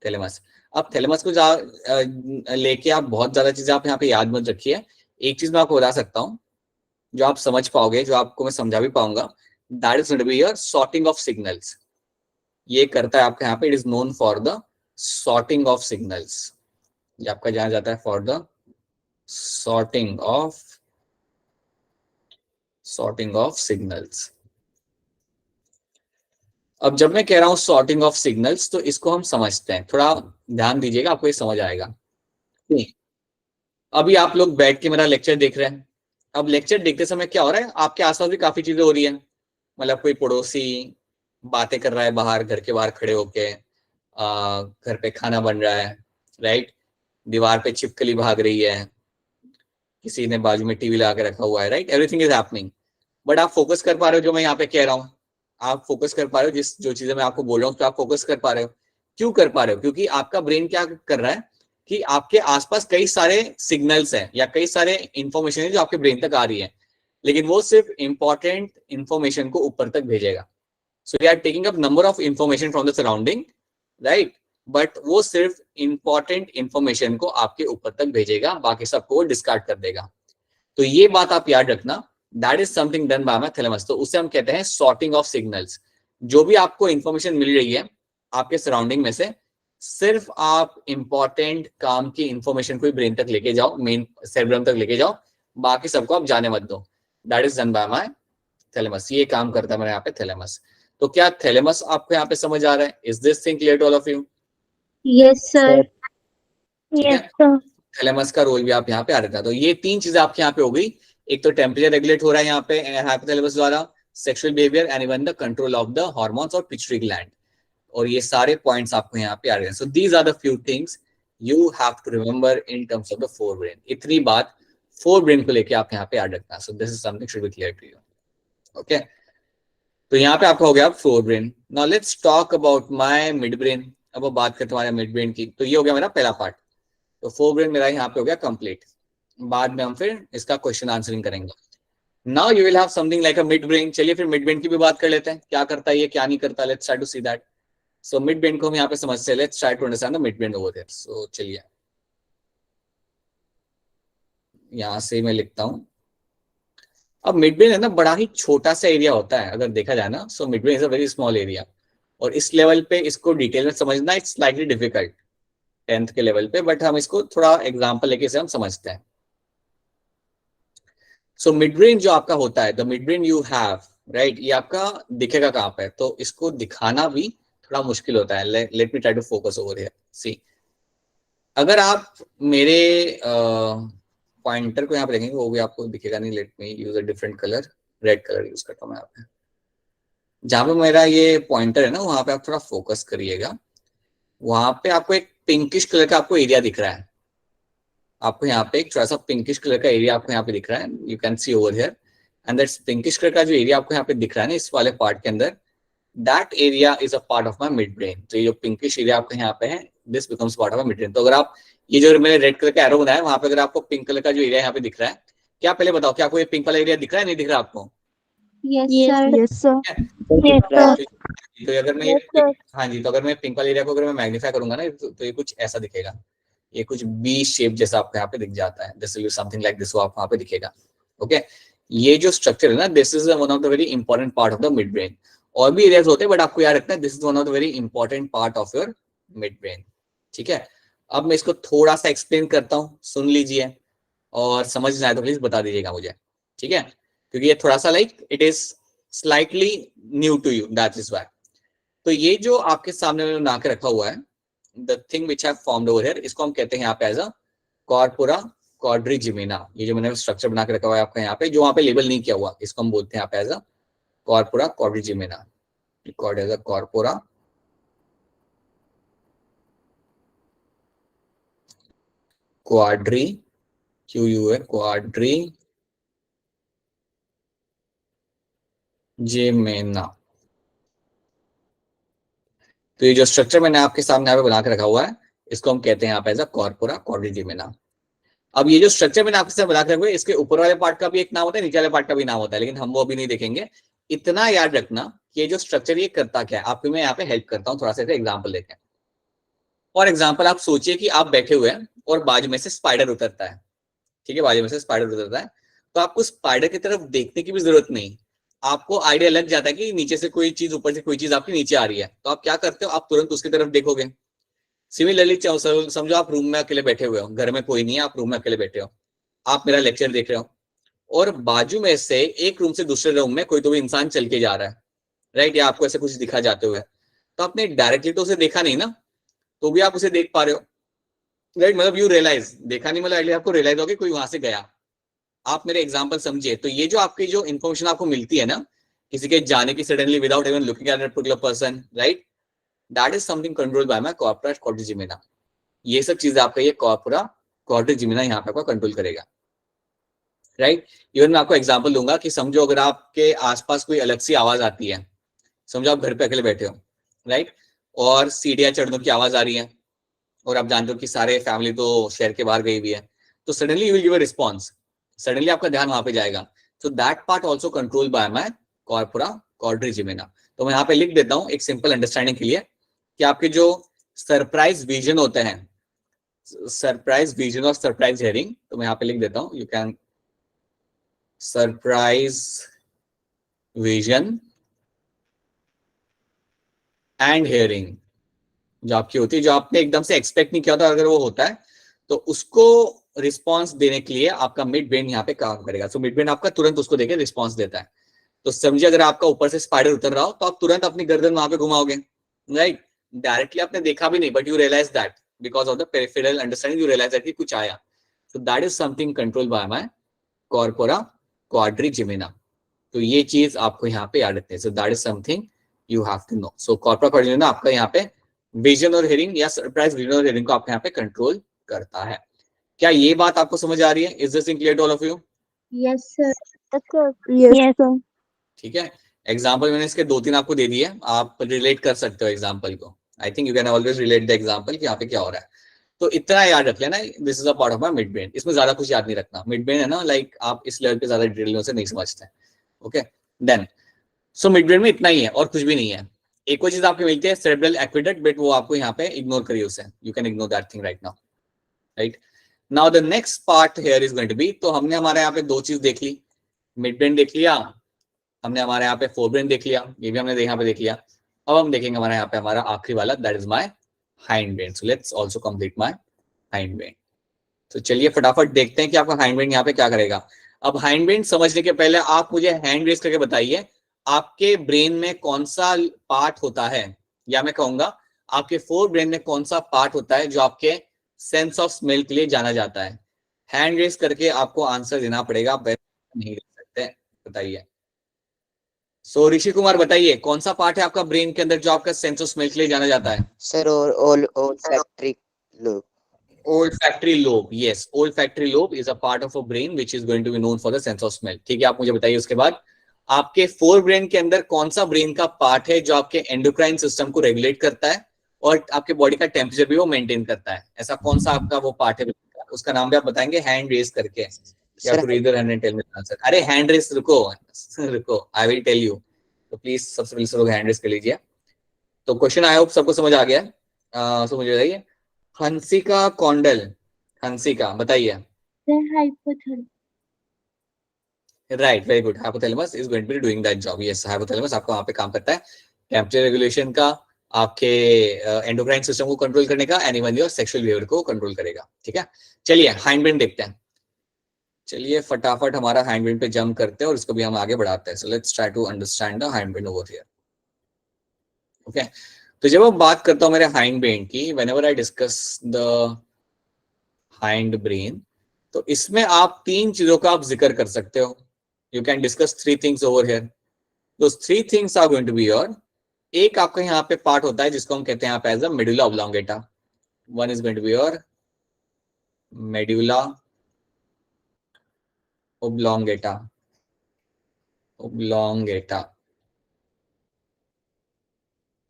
thalamus. अब थैलेमस को लेके आप बहुत ज्यादा चीजें आप यहाँ पे याद मत रखिए। एक चीज मैं आपको बता सकता हूँ जो आप समझ पाओगे, जो आपको मैं समझा भी पाऊंगा, that is going to be your sorting of signals. ये करता है आपके यहाँ पे, it is known for the sorting of signals. ये आपका जाना जाता है for the sorting of signals. अब जब मैं कह रहा हूं सॉर्टिंग ऑफ सिग्नल्स, तो इसको हम समझते हैं, थोड़ा ध्यान दीजिएगा, आपको ये समझ आएगा। अभी आप लोग बैठ के मेरा लेक्चर देख रहे हैं। अब लेक्चर देखते समय क्या हो रहा है, आपके आसपास भी काफी चीजें हो रही है। मतलब कोई पड़ोसी बातें कर रहा है बाहर, घर के बाहर खड़े होके, घर पे खाना बन रहा है, राइट, दीवार पे छिपकली भाग रही है, किसी ने बाजू में टीवी लगा के रखा हुआ है, right, everything is happening. But आप फोकस कर पा रहे हो जो मैं यहाँ पे कह रहा हूँ? आप फोकस कर पा रहे हो जो चीजें मैं आपको बोल रहा हूँ, तो आप फोकस कर पा रहे हो। क्यों कर पा रहे हो? क्योंकि आपका ब्रेन क्या कर रहा है कि आपके आसपास कई सारे सिग्नल्स हैं या कई सारे इंफॉर्मेशन है जो आपके ब्रेन तक आ रही है, लेकिन वो सिर्फ इंपॉर्टेंट इंफॉर्मेशन को ऊपर तक भेजेगा। So we are taking up number of information from the surrounding, right, but वो सिर्फ इंपॉर्टेंट इंफॉर्मेशन को आपके ऊपर तक भेजेगा, बाकी सबको डिस्कार्ड कर देगा। तो ये बात आप याद रखना, that is something done by my thalamus. तो उसे हम कहते हैं सॉर्टिंग ऑफ सिग्नल्स। जो भी आपको इंफॉर्मेशन मिल रही है आपके सराउंडिंग में से, सिर्फ आप इंपॉर्टेंट काम की इंफॉर्मेशन को ब्रेन तक लेके जाओ, मेन सेरेब्रम तक लेके जाओ, बाकी सबको आप जाने मत दो। That is done by my thalamus. ये काम करता है मेरे यहाँ पे थैलेमस। तो क्या थैलेमस आपको यहाँ पे समझ आ रहा है? Is this thing clear to all of you? Yes sir. Yes sir. Thalamus का रोल भी आप यहाँ पे आ रहा था। तो ये तीन चीजें आपके यहाँ पे हो गई। एक तो टेम्परेचर रेगुलेट हो रहा है यहाँ पे हाइपोथैलेमस द्वारा, sexual behaviour and even the control of the hormones और पिट्यूटरी ग्लैंड, और ये सारे पॉइंट्स आपको यहाँ पे आ रहे हैं। So these are the few things you have to remember in terms of the forebrain. इतनी बात फोर ब्रेन को लेके आप यहाँ पे याद रखना। So this is something should be clear to you. Okay, तो यहाँ पे आपका हो गया forebrain. Now let's talk about my midbrain. अब वो बात करते हमारे मिड ब्रेन की। तो ये हो गया मेरा पहला पार्ट। तो फोर ब्रेन मेरा यहाँ पे हो गया कंप्लीट। बाद में हम फिर इसका क्वेश्चन आंसरिंग करेंगे। Now you will have something like a mid brain. चलिए फिर मिड ब्रेन की भी बात कर लेते हैं, क्या करता है ये, क्या नहीं करता। Let's try to see that. So mid brain को हम यहाँ पे समझते हैं। Let's try to understand the mid brain over there. So चलिए यहाँ से मैं लिखता हूँ। अब मिड ब्रेन है ना, बड़ा ही छोटा सा एरिया होता है अगर देखा जाए ना। So mid brain is a very small area, और इस लेवल पे इसको डिटेल में समझना इट्स स्लाइटली डिफिकल्ट 10th के लेवल पे, बट हम इसको थोड़ा एग्जांपल लेके से हम समझते हैं। सो मिड ब्रेन जो आपका होता है, the mid brain you have, right, ये आपका दिखेगा कहाँ पे? तो इसको दिखाना भी थोड़ा मुश्किल होता है। Let me try to focus over here. See, अगर आप मेरे पॉइंटर को यहाँ पे देखेंगे, वो भी आपको दिखेगा नहीं। Let me use a different colour, red colour use करता हूँ मैं यहाँ पे। जहां पे मेरा ये पॉइंटर है ना, वहां पे आप थोड़ा फोकस करिएगा। वहां पे आपको एक पिंकिश कलर का आपको एरिया दिख रहा है। आपको यहाँ पे एक थोड़ा सा पिंकिश कलर का एरिया आपको यहाँ पे दिख रहा है। You can see over here, and that's pinkish colour का जो एरिया आपको यहाँ पे दिख रहा है ना, इस वाले पार्ट के अंदर, that area is a part of my mid brain. तो ये जो पिंकिश एरिया आपको यहाँ पे है, this becomes part of my mid brain. तो अगर आप ये जो मैंने रेड कलर का एरो बनाया है, वहां पे अगर आपको पिंक कलर का जो एरिया यहाँ पे दिख रहा है, क्या पहले बताओ, क्या आपको ये पिंक वाला एरिया दिख रहा है, नहीं दिख रहा आपको? Yes sir. Yes sir. तो अगर मैं हाँ जी, तो अगर मैं पिंक वाले एरिया को अगर मैं मैग्नीफाई करूंगा ना, तो ये कुछ ऐसा दिखेगा। ये कुछ बी शेप जैसा आपको यहाँ पे दिख जाता है। This will be something like this, आपको यहाँ पे दिखेगा। ओके, ये जो स्ट्रक्चर है ना, this is one of the very important part of the mid brain. और भी एरियाज होते हैं, बट आपको याद रखना है this is one of the very important part of your mid brain. ठीक है, अब मैं इसको थोड़ा सा एक्सप्लेन करता हूँ, सुन लीजिए, और समझ ना आए तो प्लीज बता दीजिएगा मुझे। ठीक है, क्योंकि ये थोड़ा सा like it is slightly new to you, that is why. तो ये जो आपके सामने मैंने बना के रखा हुआ है, the thing which have formed over here, इसको हम कहते हैं यहाँ पे एज अ कॉर्पोरा क्वाड्रिजिमिना। ये जो मैंने स्ट्रक्चर बना के रखा हुआ है आपका यहाँ पे, जो वहाँ पे लेबल नहीं किया हुआ, इसको हम बोलते हैं यहाँ पे as a corpora quadrigemina. Record as a corpora quadri, QUA quadrigemina. तो ये जो स्ट्रक्चर मैंने आपके सामने यहाँ पे बना के रखा हुआ है, इसको हम कहते हैं यहाँ पे एज अ कॉर्पोरा क्वाड्रिजिमिना। अब ये जो स्ट्रक्चर मैंने आपके साथ बना के रखा है, इसके ऊपर वाले पार्ट का भी एक नाम होता है, नीचे वाले पार्ट का भी नाम होता है, लेकिन हम वो अभी नहीं देखेंगे। इतना याद रखना कि ये जो स्ट्रक्चर ये करता क्या है। आपको मैं यहाँ पे हेल्प करता हूँ, थोड़ा सा एग्जाम्पल लेते हैं। फॉर एग्जाम्पल, आप सोचिए कि आप बैठे हुए हैं और बाजू में से स्पाइडर उतरता है। ठीक है, बाजू में से स्पाइडर उतरता है, तो आपको स्पाइडर की तरफ देखने की भी जरूरत नहीं, आपको आइडिया लग जाता है कि नीचे से कोई चीज, ऊपर से कोई चीज आपकी नीचे आ रही है, तो आप क्या करते हो, आप तुरंत उसकी तरफ देखोगे। सिमिलरली समझो आप रूम में अकेले बैठे हुए हो, घर में कोई नहीं है, आप रूम में अकेले बैठे हो, आप मेरा लेक्चर देख रहे हो, और बाजू में से एक रूम से दूसरे रूम में कोई तो भी इंसान चल के जा रहा है, राइट, या आपको ऐसे कुछ दिखा जाते हुए, तो आपने डायरेक्टली तो उसे देखा नहीं ना, तो भी आप उसे देख पा रहे हो, राइट, मतलब यू रियलाइज, देखा नहीं मतलब आपको रियलाइज हो कि कोई वहां से गया। आप मेरे एग्जांपल समझिए। तो ये जो आपकी जो इन्फॉर्मेशन आपको मिलती है ना किसी के जाने की, suddenly without even looking at that particular person, right, that is something controlled by my corpora quadrigemina. ये सब चीजें आपका ये कॉर्पोरा क्वाड्रिजिमिना यहाँ पे आपका कंट्रोल करेगा, राइट। इवन मैं आपको एग्जांपल दूंगा कि समझो अगर आपके आसपास कोई अलग सी आवाज आती है, समझो आप घर पे अकेले बैठे हो, राइट, और सीढ़ियां चढ़ने की आवाज आ रही है, और आप जानते हो कि सारे फैमिली तो शहर के बाहर गई हुई है, तो suddenly you will give a response, suddenly आपका ध्यान वहां पे जाएगा। तो that part also control by my corpora quadrigemina. तो मैं यहाँ पे लिख देता हूँ एक सिंपल अंडरस्टैंडिंग के लिए कि आपके जो सरप्राइज विजन होते हैं, सरप्राइज विजन और सरप्राइज हियरिंग, तो मैं यहाँ पे लिख देता हूँ, you can surprise vision and hearing जो आपकी होती है, जो आपने एकदम से एक्सपेक्ट नहीं किया था, अगर वो होता है तो उसको रिस्पांस देने के लिए आपका मिड ब्रेन यहाँ पे काम करेगा। सो मिड ब्रेन आपका तुरंत उसको देके रिस्पांस देता है। तो समझिए अगर आपका ऊपर से स्पाइडर उतर रहा हो तो आप तुरंत अपनी गर्दन वहां पे घुमाओगे, राइट, डायरेक्टली आपने देखा भी नहीं, but you realize that because of the peripheral understanding, you realize that कि कुछ आया। So that is something control by my corpora quadrigemina. तो ये चीज आपको यहाँ पे याद रखते हैं। So that is something you have to know. So corpora quadrigemina आपका यहाँ पे विजन और हियरिंग या सरप्राइज विजन और हियरिंग को आपके यहाँ पे कंट्रोल करता है। क्या ये बात आपको समझ आ रही है? Is this clear to all of you? Yes, sir. Yes, sir. ठीक है, एग्जाम्पल मैंने इसके 2-3 आपको दे दिए, आप रिलेट कर सकते हो एग्जाम्पल को। I think you can always relate the example कि यहाँ पे क्या हो रहा है। तो इतना याद रख लेना, this is a part of my mid brain. इसमें ज्यादा कुछ याद नहीं रखना, मिड ब्रेन है ना, लाइक आप इस लेवल पे ज्यादा डिटेल से नहीं समझते। Okay then, so mid brain में इतना ही है और कुछ भी नहीं है। एक और चीज आपको मिलती है सेरेब्रल एक्वेडक्ट, बट वो आपको यहाँ पे इग्नोर करिए उसे, you can ignore that thing right now, right. Now the next part here is going to be, तो हमने हमारे यहाँ पे 2 चीज देख ली, मिड ब्रेन देख लिया, हमने हमारे यहाँ पे फोर ब्रेन देख लिया, ये भी हमने यहाँ पे देख लिया। अब हम देखेंगे हमारे यहाँ पे हमारा आखिरी वाला, that is my hind brain. So let's also complete my hind brain. तो चलिए फटाफट देखते हैं कि आपका हाइंड ब्रेन यहाँ पे क्या करेगा। अब हाइंड ब्रेन समझने के पहले आप मुझे हैंड रेज करके बताइए, आपके ब्रेन में कौन सा पार्ट होता है, या मैं कहूंगा आपके फोर ब्रेन में कौन सा पार्ट होता है जो आपके सेंस ऑफ स्मेल के लिए जाना जाता है। हैंड रेज करके आपको आंसर देना पड़ेगा, नहीं दे सकते, बताइए। सो ऋषि कुमार बताइए, कौन सा पार्ट है आपका ब्रेन के अंदर जो आपका सेंस ऑफ स्मेल के लिए जाना जाता है? Sir olfactory lobe. olfactory lobe, yes, olfactory lobe is a part of a brain which is going to be known for the sense of smell। ठीक है, आप मुझे बताइए उसके बाद आपके फोर ब्रेन के अंदर कौन सा ब्रेन का पार्ट है जो आपके एंडोक्राइन सिस्टम को रेगुलेट करता है और आपके बॉडी का टेम्परेचर भी वो मेंटेन करता है। ऐसा कौन सा आपका वो पार्ट है, उसका नाम भी आप बताएंगे हैंड रेज करके। अरे हैंड रेस, रुको रुको, आई विल टेल यू। तो प्लीज सबसे पहले सब लोग हैंड रेस कर लीजिए। तो क्वेश्चन आई होप सबको समझ आ गया। सो मुझे बताइए, हंसिका कौंडल, हंसिका बताइए। Hypothalamus. Right, very good, hypothalamus is going to be doing that job. Yes, hypothalamus आपका वहां पे काम करता है टेम्परेचर रेगुलेशन का, आपके एंडोक्राइन सिस्टम को कंट्रोल करने का, and even your sexual behaviour को कंट्रोल करेगा। ठीक है, चलिए हाइंड ब्रेन देखते हैं। चलिए फटाफट हमारा हाइंड ब्रेन पे जंप करते हैं और इसको भी हम आगे बढ़ाते हैं। So let's try to understand the hindbrain over here. Okay, तो जब मैं बात करता हूं मेरे हाइंड ब्रेन की, whenever I discuss the hindbrain, तो इसमें आप 3 चीजों का आप जिक्र कर सकते हो। You can discuss 3 things over here. Those 3 things are going to be your, एक आपका यहाँ पे पार्ट होता है जिसको हम कहते हैं यहाँ पे as a medulla oblongata. One is going to be your medulla oblongata, oblongata।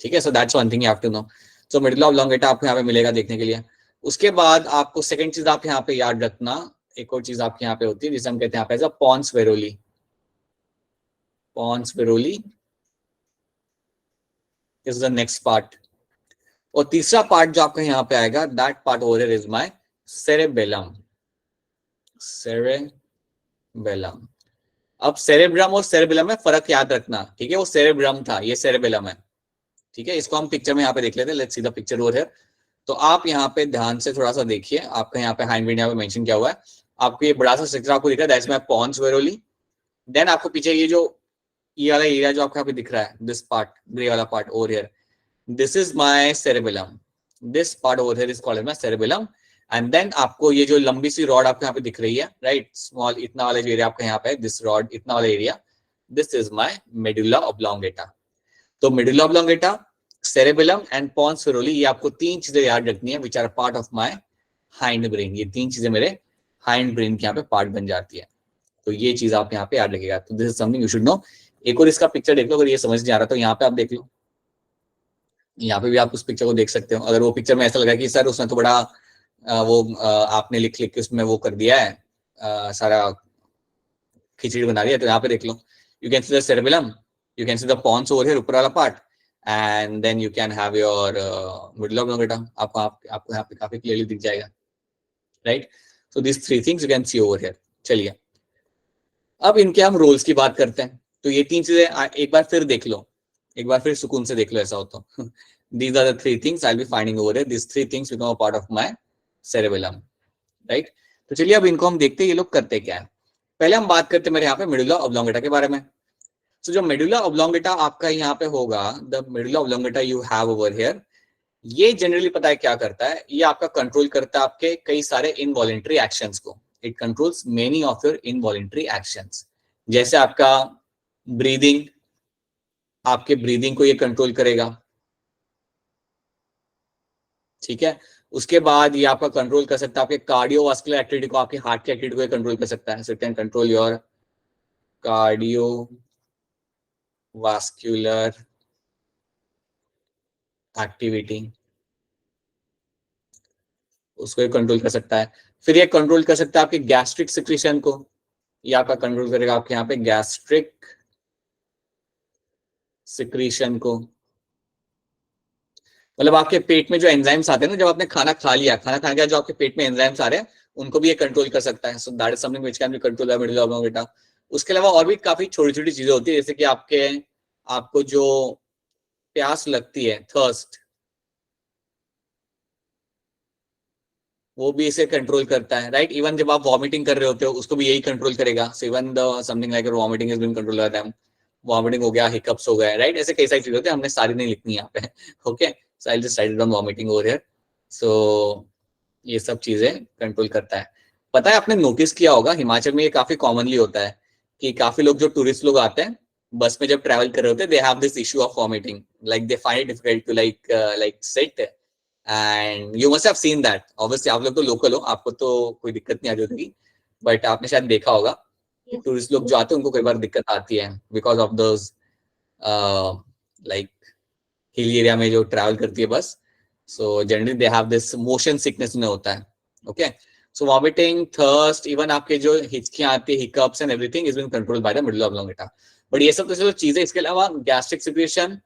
ठीक है, so that's one thing you have to know. So medulla oblongata आपको यहाँ पे मिलेगा देखने के लिए। उसके बाद आपको सेकंड चीज आप यहाँ पे याद रखना, एक और चीज आपके यहाँ पे होती है जिसे हम कहते हैं यहाँ पे pons varolii, pons varolii is the next part. और तीसरा पार्ट जो आपका यहाँ पे आएगा, that part over here is my cerebellum, cerebellum. अब सेरेब्रम और सेरेबेलम में फर्क याद रखना, ठीक है, वो सेरेब्रम था, ये सेरेबेलम है, ठीक है। इसको हम पिक्चर में यहाँ पे देख लेते हैं, let's see the picture over here. तो आप यहाँ पे ध्यान से थोड़ा सा देखिए, आपका यहाँ पे हाइंड ब्रेन यहाँ पे मेंशन किया हुआ है, आपको ये बड़ा सा स्ट्रक्चर आपको दिख रहा है, दैट्स माय पोन्स वेरोली। देन आपको पीछे ये वाला एरिया जो आपको यहाँ पे दिख रहा है, दिस पार्ट, ग्रे वाला part over here, this is my cerebellum, this part over here is called my cerebellum. And then आपको ये जो लंबी सी रॉड आपको यहाँ पे दिख रही है, राइट, स्मॉल इतना वाला जो एरिया आपका यहाँ पे है, दिस रॉड इतना वाला area, this is my medulla oblongata. तो medulla oblongata, cerebellum and pons varolii, ये आपको तीन चीजें याद रखनी है, which are part of my hind brain. ये तीन चीजें मेरे हाइंड ब्रेन के यहाँ पे पार्ट बन जाती है, तो ये चीज आप यहाँ पे याद रखिएगा। तो this is something you should know. एक और इसका पिक्चर देख लो, अगर ये समझ नहीं आ रहा तो यहाँ पे आप देख लो, यहाँ पे भी आप उस पिक्चर को देख सकते हो। अगर वो पिक्चर में ऐसा लगा कि सर उसने तो बड़ा आपने लिख के उसमें वो कर दिया है, सारा खिचड़ी बना दिया, तो यहाँ पे देख लो, you can see the cerebellum, you can see the pons over here, ऊपर वाला part, and then you can have your medulla oblongata, आपको यहाँ पे काफी क्लियरली दिख जाएगा, right. So this three things you can see over here. चलिए अब इनके हम रोल्स की बात करते हैं। तो ये तीन चीजें एक बार फिर देख लो, एक बार फिर सुकून से देख लो, ऐसा हो तो these are the three things I'll be finding over here, these three things become a part of my cerebellum, right। तो चलिए अब इनको हम देखते हैं ये लोग करते क्या है। पहले हम बात करते हैं मेरे यहाँ पे मेडुला ऑब्लोंगेटा के बारे में। तो जो मेडुला ऑब्लोंगेटा आपका यहाँ पे होगा, the medulla oblongata you have over here, ये जनरली पता है क्या करता है, ये आपका कंट्रोल करता है आपके कई सारे इनवॉलेंट्री एक्शंस को। It controls many of your involuntary actions, जैसे आपका ब्रीदिंग, आपके ब्रीदिंग को ये कंट्रोल करेगा, ठीक है। उसके बाद ये आपका कंट्रोल कर सकता है आपके कार्डियोवास्कुलर एक्टिविटी को, आपके हार्ट की एक्टिविटी को कंट्रोल कर सकता है। So it can control your cardiovascular activity, उसको ये कंट्रोल कर सकता है। फिर ये कंट्रोल कर सकता है आपके गैस्ट्रिक सिक्रीशन को, ये आपका कंट्रोल करेगा आपके यहाँ पे गैस्ट्रिक सिक्रीशन को, मतलब आपके पेट में जो एंजाइम्स आते हैं ना, जब आपने खाना खा लिया, खाना खाने के बाद जो आपके पेट में एंजाइम्स आ रहे हैं उनको भी ये कंट्रोल कर सकता है। So that is something which can be controlled by medulla oblongata. उसके अलावा और भी काफी छोटी छोटी चीजें होती है, जैसे कि आपको जो प्यास लगती है, थर्स्ट, वो भी इसे कंट्रोल करता है, राइट। इवन जब आप वॉमिटिंग कर रहे होते हो उसको भी यही कंट्रोल करेगा। So even the something like vomiting is being controlled by them, vomiting हो गया, हिकअप्स हो गए, राइट। ऐसे कई सारी चीजें होती है, हमने सारी नहीं लिखनी यहाँ पे, okay. So I just write down vomiting over here. So ये सब चीजें कंट्रोल करता है। पता है, आपने नोटिस किया होगा हिमाचल में ये काफी कॉमनली होता है कि काफी लोग जो टूरिस्ट लोग आते हैं बस में जब ट्रैवल कर रहे होते हैं, they have this issue of vomiting, like they find it difficult to like sit, and you must have seen that. Obviously आप लोग तो लोकल हो, आपको तो कोई दिक्कत नहीं आ रही होगी, बट आपने शायद देखा होगा टूरिस्ट लोग जो आते हैं उनको कई बार दिक्कत आती है because of those like hill area में जो ट्रैवल करती है bus. So generally they have this motion sickness में होता है, okay. So vomiting, thirst, even आपके जो हिचकियां आती है, hiccups and everything is been controlled by the medulla oblongata. But ये सब तो चीजें, इसके अलावा gastric secretion,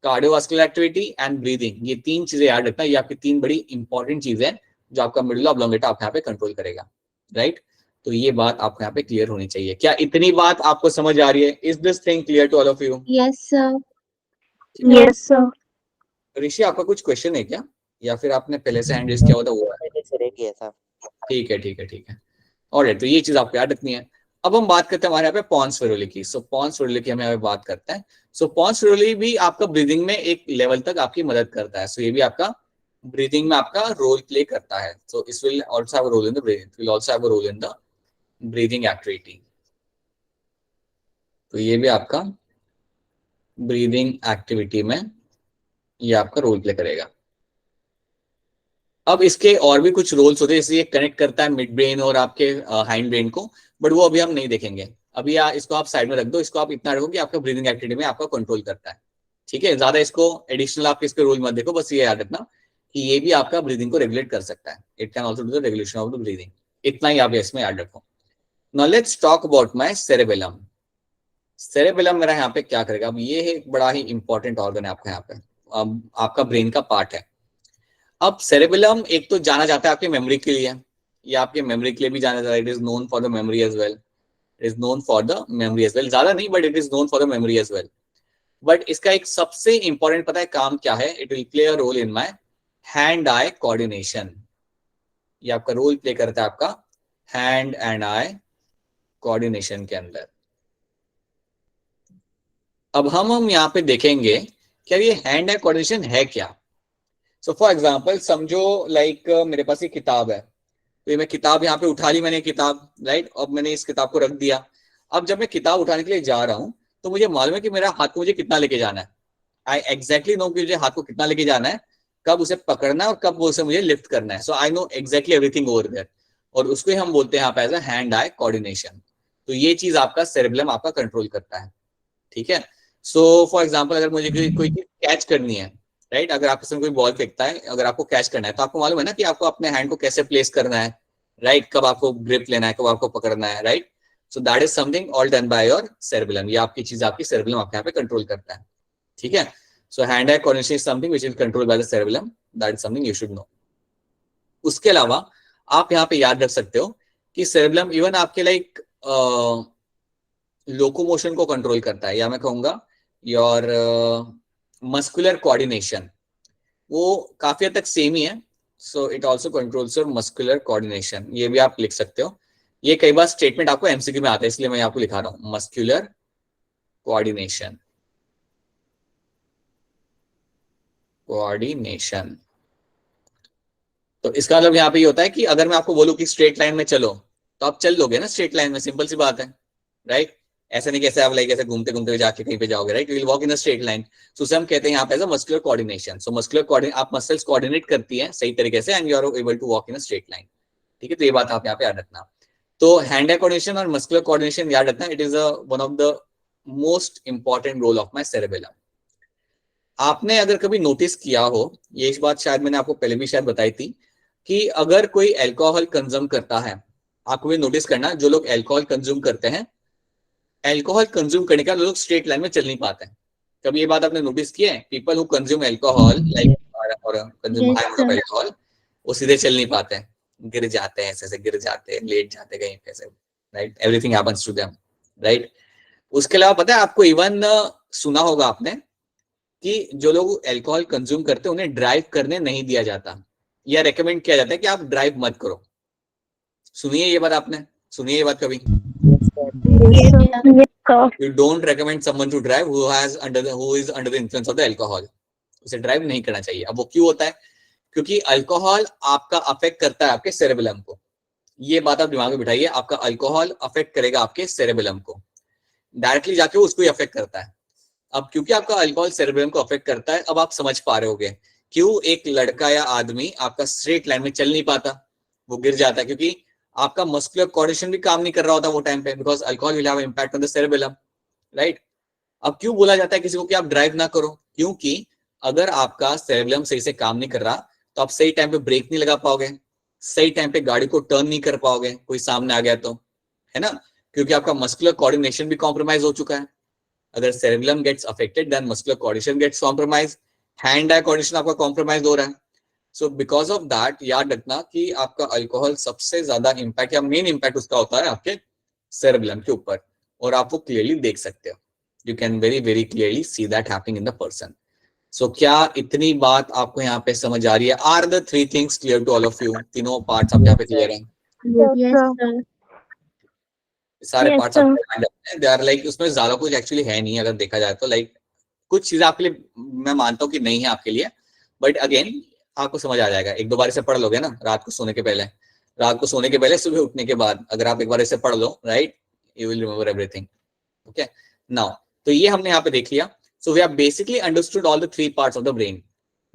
cardiovascular activity and breathing, ये तीन चीजें याद रखना, ये आपकी तीन बड़ी इंपॉर्टेंट चीजें हैं जो आपका मेडुला ऑब्लोंगेटा आप यहाँ पे कंट्रोल करेगा, राइट। तो ये बात आपको यहाँ पे क्लियर होनी चाहिए। क्या इतनी बात आपको समझ आ रही है? Is this thing clear to all of you? Yes, sir. Yes, sir. Rishi, आपका कुछ क्वेश्चन है क्या, या फिर आपने पहले से हैंड रेज किया हुआ था वो है? किया था। ठीक है ठीक है ठीक है, ऑलराइट। तो ये चीज आपको याद रखनी है। अब हम बात करते हैं हमारे यहाँ पे पोन्स वेरोली की। सो पोन्स वेरोली की हम यहाँ पे बात करते हैं। सो पोन्स वेरोली भी आपका ब्रीदिंग में एक लेवल तक आपकी मदद करता है। सो ये भी आपका ब्रीदिंग में आपका रोल प्ले करता है। सो इस will also have a role in the breathing, will also have a role in the breathing activity. तो ये भी आपका ब्रीदिंग एक्टिविटी में ये आपका रोल प्ले करेगा। अब इसके और भी कुछ रोल्स होते हैं, जैसे ये कनेक्ट करता है मिड ब्रेन और आपके हाइंड ब्रेन को, बट वो अभी हम नहीं देखेंगे। अभी इसको आप साइड में रख दो, इसको आप इतना रखो कि आपका ब्रीदिंग एक्टिविटी में आपका कंट्रोल करता है, ठीक है। ज्यादा इसको एडिशनल आप इसके रोल मत देखो, बस ये याद रखना कि ये भी आपका ब्रीदिंग को रेगुलेट कर सकता है। It can also do the regulation of the breathing, इतना ही आप इसमें याद रखो। Now let's talk about my cerebellum. Cerebellum मेरा यहाँ पे क्या करेगा? अब ये एक बड़ा ही इंपॉर्टेंट ऑर्गन है आपका यहाँ पे, आपका ब्रेन का पार्ट है। अब सेरेबेलम एक तो जाना जाता है आपकी मेमोरी के लिए, या आपके मेमोरी के लिए भी जाना जाता है, it is known for the memory as well. It is known for the memory as well, ज्यादा नहीं but it is known for the memory as well. But इसका एक सबसे इंपॉर्टेंट पता है काम क्या है, it will play a role in my hand eye coordination. ये आपका रोल प्ले करता है आपका हैंड एंड आई कोऑर्डिनेशन के अंदर। अब हम यहाँ पे देखेंगे क्या ये हैंड आई कोऑर्डिनेशन है क्या। सो फॉर एग्जांपल समझो लाइक मेरे पास ये किताब है, तो ये मैं किताब यहाँ पे उठा ली मैंने किताब, राइट। अब मैंने इस किताब को रख दिया। अब जब मैं किताब उठाने के लिए जा रहा हूँ तो मुझे मालूम है कि मेरा हाथ को मुझे कितना लेके जाना है। आई एग्जैक्टली नो कि मुझे हाथ को कितना लेके जाना है, कब उसे पकड़ना है और कब उसे मुझे लिफ्ट करना है। So I know exactly everything over there, और उसको ही हम बोलते हैं यहाँ पे as a hand eye coordination. तो ये चीज आपका सेरेब्रम आपका कंट्रोल करता है, ठीक है। सो फॉर एग्जाम्पल अगर मुझे कोई चीज कैच करनी है, राइट, अगर आपके सामने कोई बॉल फेंकता है, अगर आपको कैच करना है तो आपको मालूम है ना कि आपको अपने हैंड को कैसे प्लेस करना है, राइट, कब आपको ग्रिप लेना है, कब आपको पकड़ना है, right. So that is something all done by your cerebrum. ये आपकी चीज आपकी सेरेब्रम आपके यहाँ पे कंट्रोल करता है, ठीक है। सो hand eye coordination is something which is controlled by the cerebrum, that is something you should know. उसके अलावा आप यहाँ पे याद रख सकते हो कि सेरेब्रम इवन आपके लाइक लोकोमोशन को कंट्रोल करता है, या मैं कहूंगा योर मस्कुलर कोऑर्डिनेशन, वो काफी हद तक सेम ही है। So it also controls your muscular coordination, ये भी आप लिख सकते हो। ये कई बार स्टेटमेंट आपको एमसीक्यू में आता है, इसलिए मैं आपको लिखा रहा हूं मस्कुलर कोऑर्डिनेशन। कोऑर्डिनेशन तो इसका मतलब यहाँ पे ये होता है कि अगर मैं आपको बोलूं कि स्ट्रेट लाइन में चलो तो आप चल लोगे ना स्ट्रेट लाइन में, सिंपल सी बात है, राइट। ऐसे नहीं कैसे आप लाइक ऐसे घूमते घूमते जाके कहीं पे जाओगे, right, you will walk in a straight line. So उसे हम कहते हैं यहाँ पे as a muscular coordination. So muscular coordinate, आप मसल्स कोऑर्डिनेट करती हैं सही तरीके से and you are able to walk in a straight line, ठीक है। तो ये बात आप यहाँ पे याद रखना। तो हैंड आई कोऑर्डिनेशन और मस्कुलर कोऑर्डिनेशन याद रखना, it is one of the most important role of my cerebellum. आपने अगर कभी नोटिस किया हो, ये इस बात शायद मैंने आपको पहले भी शायद बताई थी, कि अगर कोई अल्कोहल कंज्यूम करता है, आपको भी नोटिस करना, जो लोग अल्कोहल कंज्यूम करते हैं, अल्कोहल कंज्यूम करने का लोग स्ट्रेट लाइन में चल नहीं पाते हैं। कभी ये बात आपने नोटिस की है? People who consume alcohol like और consume high amount of alcohol, वो सीधे चल नहीं पाते हैं, गिर जाते हैं, ऐसे गिर जाते हैं, लेट जाते कहीं पे ऐसे, right. Everything happens to them, right. उसके अलावा पता है आपको, इवन सुना होगा आपने कि जो लोग अल्कोहल कंज्यूम करते हैं उन्हें ड्राइव करने नहीं दिया जाता, या रेकमेंड किया जाता है कि आप ड्राइव मत करो। सुनिए ये बात, आपने सुनिए ये बात कभी? You don't recommend someone to drive who is under the influence of the alcohol. उसे ड्राइव नहीं करना चाहिए। अब वो क्यों होता है? क्योंकि अल्कोहल आपका अफेक्ट करता है आपके सेरेबेलम को। ये बात आप दिमाग में बिठाइए, आपका अल्कोहल अफेक्ट करेगा आपके सेरेबेलम को, डायरेक्टली जाके उसको ही अफेक्ट करता है। अब क्योंकि आपका अल्कोहल सेरेबेलम को अफेक्ट करता है, अब आप समझ पा रहे होगे क्यों एक लड़का या आदमी आपका स्ट्रेट लाइन में चल नहीं पाता, वो गिर जाता है, क्योंकि आपका मस्कुलर कोऑर्डिनेशन भी काम नहीं कर रहा होता वो टाइम पे, because alcohol will have impact on the cerebellum, right. अब क्यों बोला जाता है किसी को कि आप ड्राइव ना करो? क्योंकि अगर आपका सेरेबेलम सही से काम नहीं कर रहा तो आप सही टाइम पे ब्रेक नहीं लगा पाओगे, सही टाइम पे गाड़ी को टर्न नहीं कर पाओगे, कोई सामने आ गया तो, है ना, क्योंकि आपका मस्कुलर कोऑर्डिनेशन भी कॉम्प्रोमाइज हो चुका है। अगर cerebellum gets affected then muscular coordination gets compromised, hand eye coordination आपका compromised हो रहा है। So because of that याद रखना कि आपका अल्कोहल सबसे ज्यादा इम्पैक्ट या मेन इम्पैक्ट उसका होता है आपके cerebellum के ऊपर, और आप वो क्लियरली देख सकते हो। You can very very clearly see that happening in the person. So क्या इतनी बात आपको यहाँ पे समझ आ रही है? Are the three things clear to all of you? तीनों पार्ट्स आप यहाँ पे क्लियर हैं? सारे पार्ट्स दे आर लाइक, उसमें ज्यादा कुछ एक्चुअली है नहीं अगर देखा जाए तो, लाइक कुछ चीजें आपके लिए मैं मानता हूँ कि नहीं है आपके लिए, बट अगेन आपको समझ आ जाएगा। एक दो बार इसे पढ़ लोगे ना रात को सोने के पहले, सुबह उठने के बाद, अगर आप एक बार इसे पढ़ लो, right, you will remember everything. Okay, now तो ये हमने यहाँ पे देख लिया। So we have basically understood all the three parts of the brain.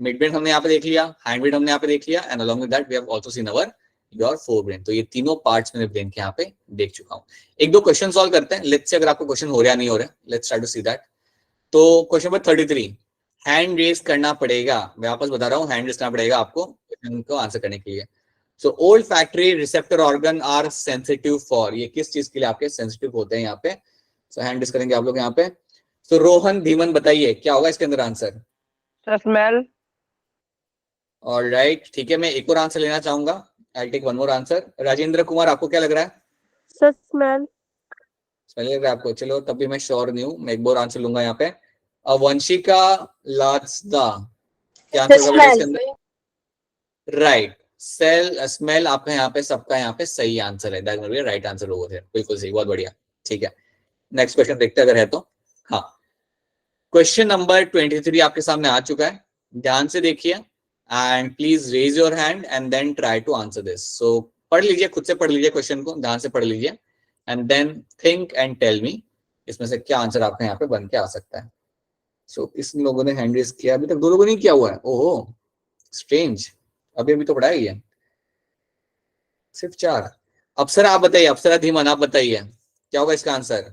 Midbrain हमने यहाँ पे देख लिया, हैंड ब्रेन हमने यहाँ पे देख लिया, and along with that we have also seen our your forebrain. तो ये तीनों पार्ट्स मैंने ब्रेन के यहाँ पे देख चुका हूँ। एक दो क्वेश्चन सॉल्व करते हैं, लेट्स से अगर आपको क्वेश्चन हो रहा नहीं हो रहा, let's try to see that. तो क्वेश्चन नंबर 33, हैंड रेज करना पड़ेगा, मैं वापस बता रहा हूँ, हैंड रेज करना पड़ेगा आपको क्वेश्चन को आंसर करने के लिए। So olfactory receptor organ are sensitive for, ये किस चीज के लिए आपके सेंसिटिव होते हैं यहाँ पे? सो हैंड रेज करेंगे आप लोग यहाँ पे। सो रोहन धीमन बताइए क्या होगा इसके अंदर आंसर? स्मेल। ऑलराइट, ठीक है, मैं एक और आंसर लेना चाहूंगा, I take one more answer. Rajendra Kumar आपको क्या लग रहा है? स्मेल। समझ रहे आपको? चलो तब भी मैं श्योर नहीं हूँ, मैं एक बार आंसर लूंगा यहाँ पे। वंशिका लात्सदा, क्या आंसर होगा बेटा इसके अंदर? राइट, स्मेल आपका यहाँ पे, सबका यहाँ पे सही आंसर है, that will write answer over here, बिल्कुल सही, बहुत बढ़िया। ठीक है, नेक्स्ट क्वेश्चन देखते अगर है तो। हाँ, क्वेश्चन नंबर 23 आपके सामने आ चुका है, ध्यान से देखिए and please raise your hand and then try to answer this. So पढ़ लीजिए, खुद से पढ़ लीजिए क्वेश्चन को, ध्यान से पढ़ लीजिए and then think and tell me इसमें से क्या आंसर आपके यहाँ पे बन के आ सकता है। सो इस लोगों ने हैंड रेज किया, अभी तक 2 लोगों ने किया हुआ है, ओहो स्ट्रेंज, अभी तो पढ़ा है सिर्फ 4। अप्सरा आप बताइए, अप्सरा धीमन आप बताइए क्या होगा इसका आंसर?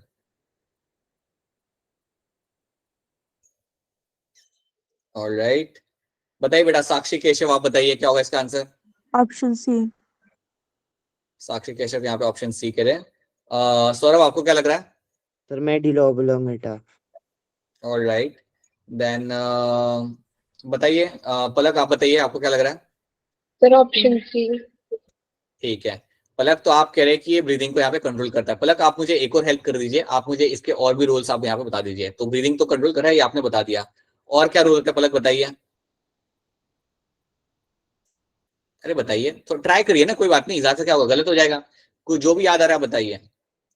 ऑलराइट, बताइए बेटा। साक्षी केशव आप बताइए क्या होगा इसका answer? Option C. Sakshi Keshav यहाँ पे ऑप्शन सी करें। सौरभ आपको क्या लग रहा है? सर मेडिलोब्लोमेटा। ऑलराइट, देन बताइए पलक आप बताइए आपको क्या लग रहा है? Sir option C. ठीक है पलक, तो आप कह रहे हैं कि ये ब्रीदिंग को यहाँ पे कंट्रोल करता है। पलक आप मुझे एक और हेल्प कर दीजिए, आप मुझे इसके और भी रोल्स आप यहाँ पे बता दीजिए। तो ब्रीदिंग तो कंट्रोल कर रहा है, ये आपने बता दिया, और क्या रोल होता है पलक बताइए? अरे बताइए, तो ट्राई करिए ना, कोई बात नहीं, ज्यादा से क्या होगा, गलत हो जाएगा, कोई जो भी याद आ रहा है बताइए।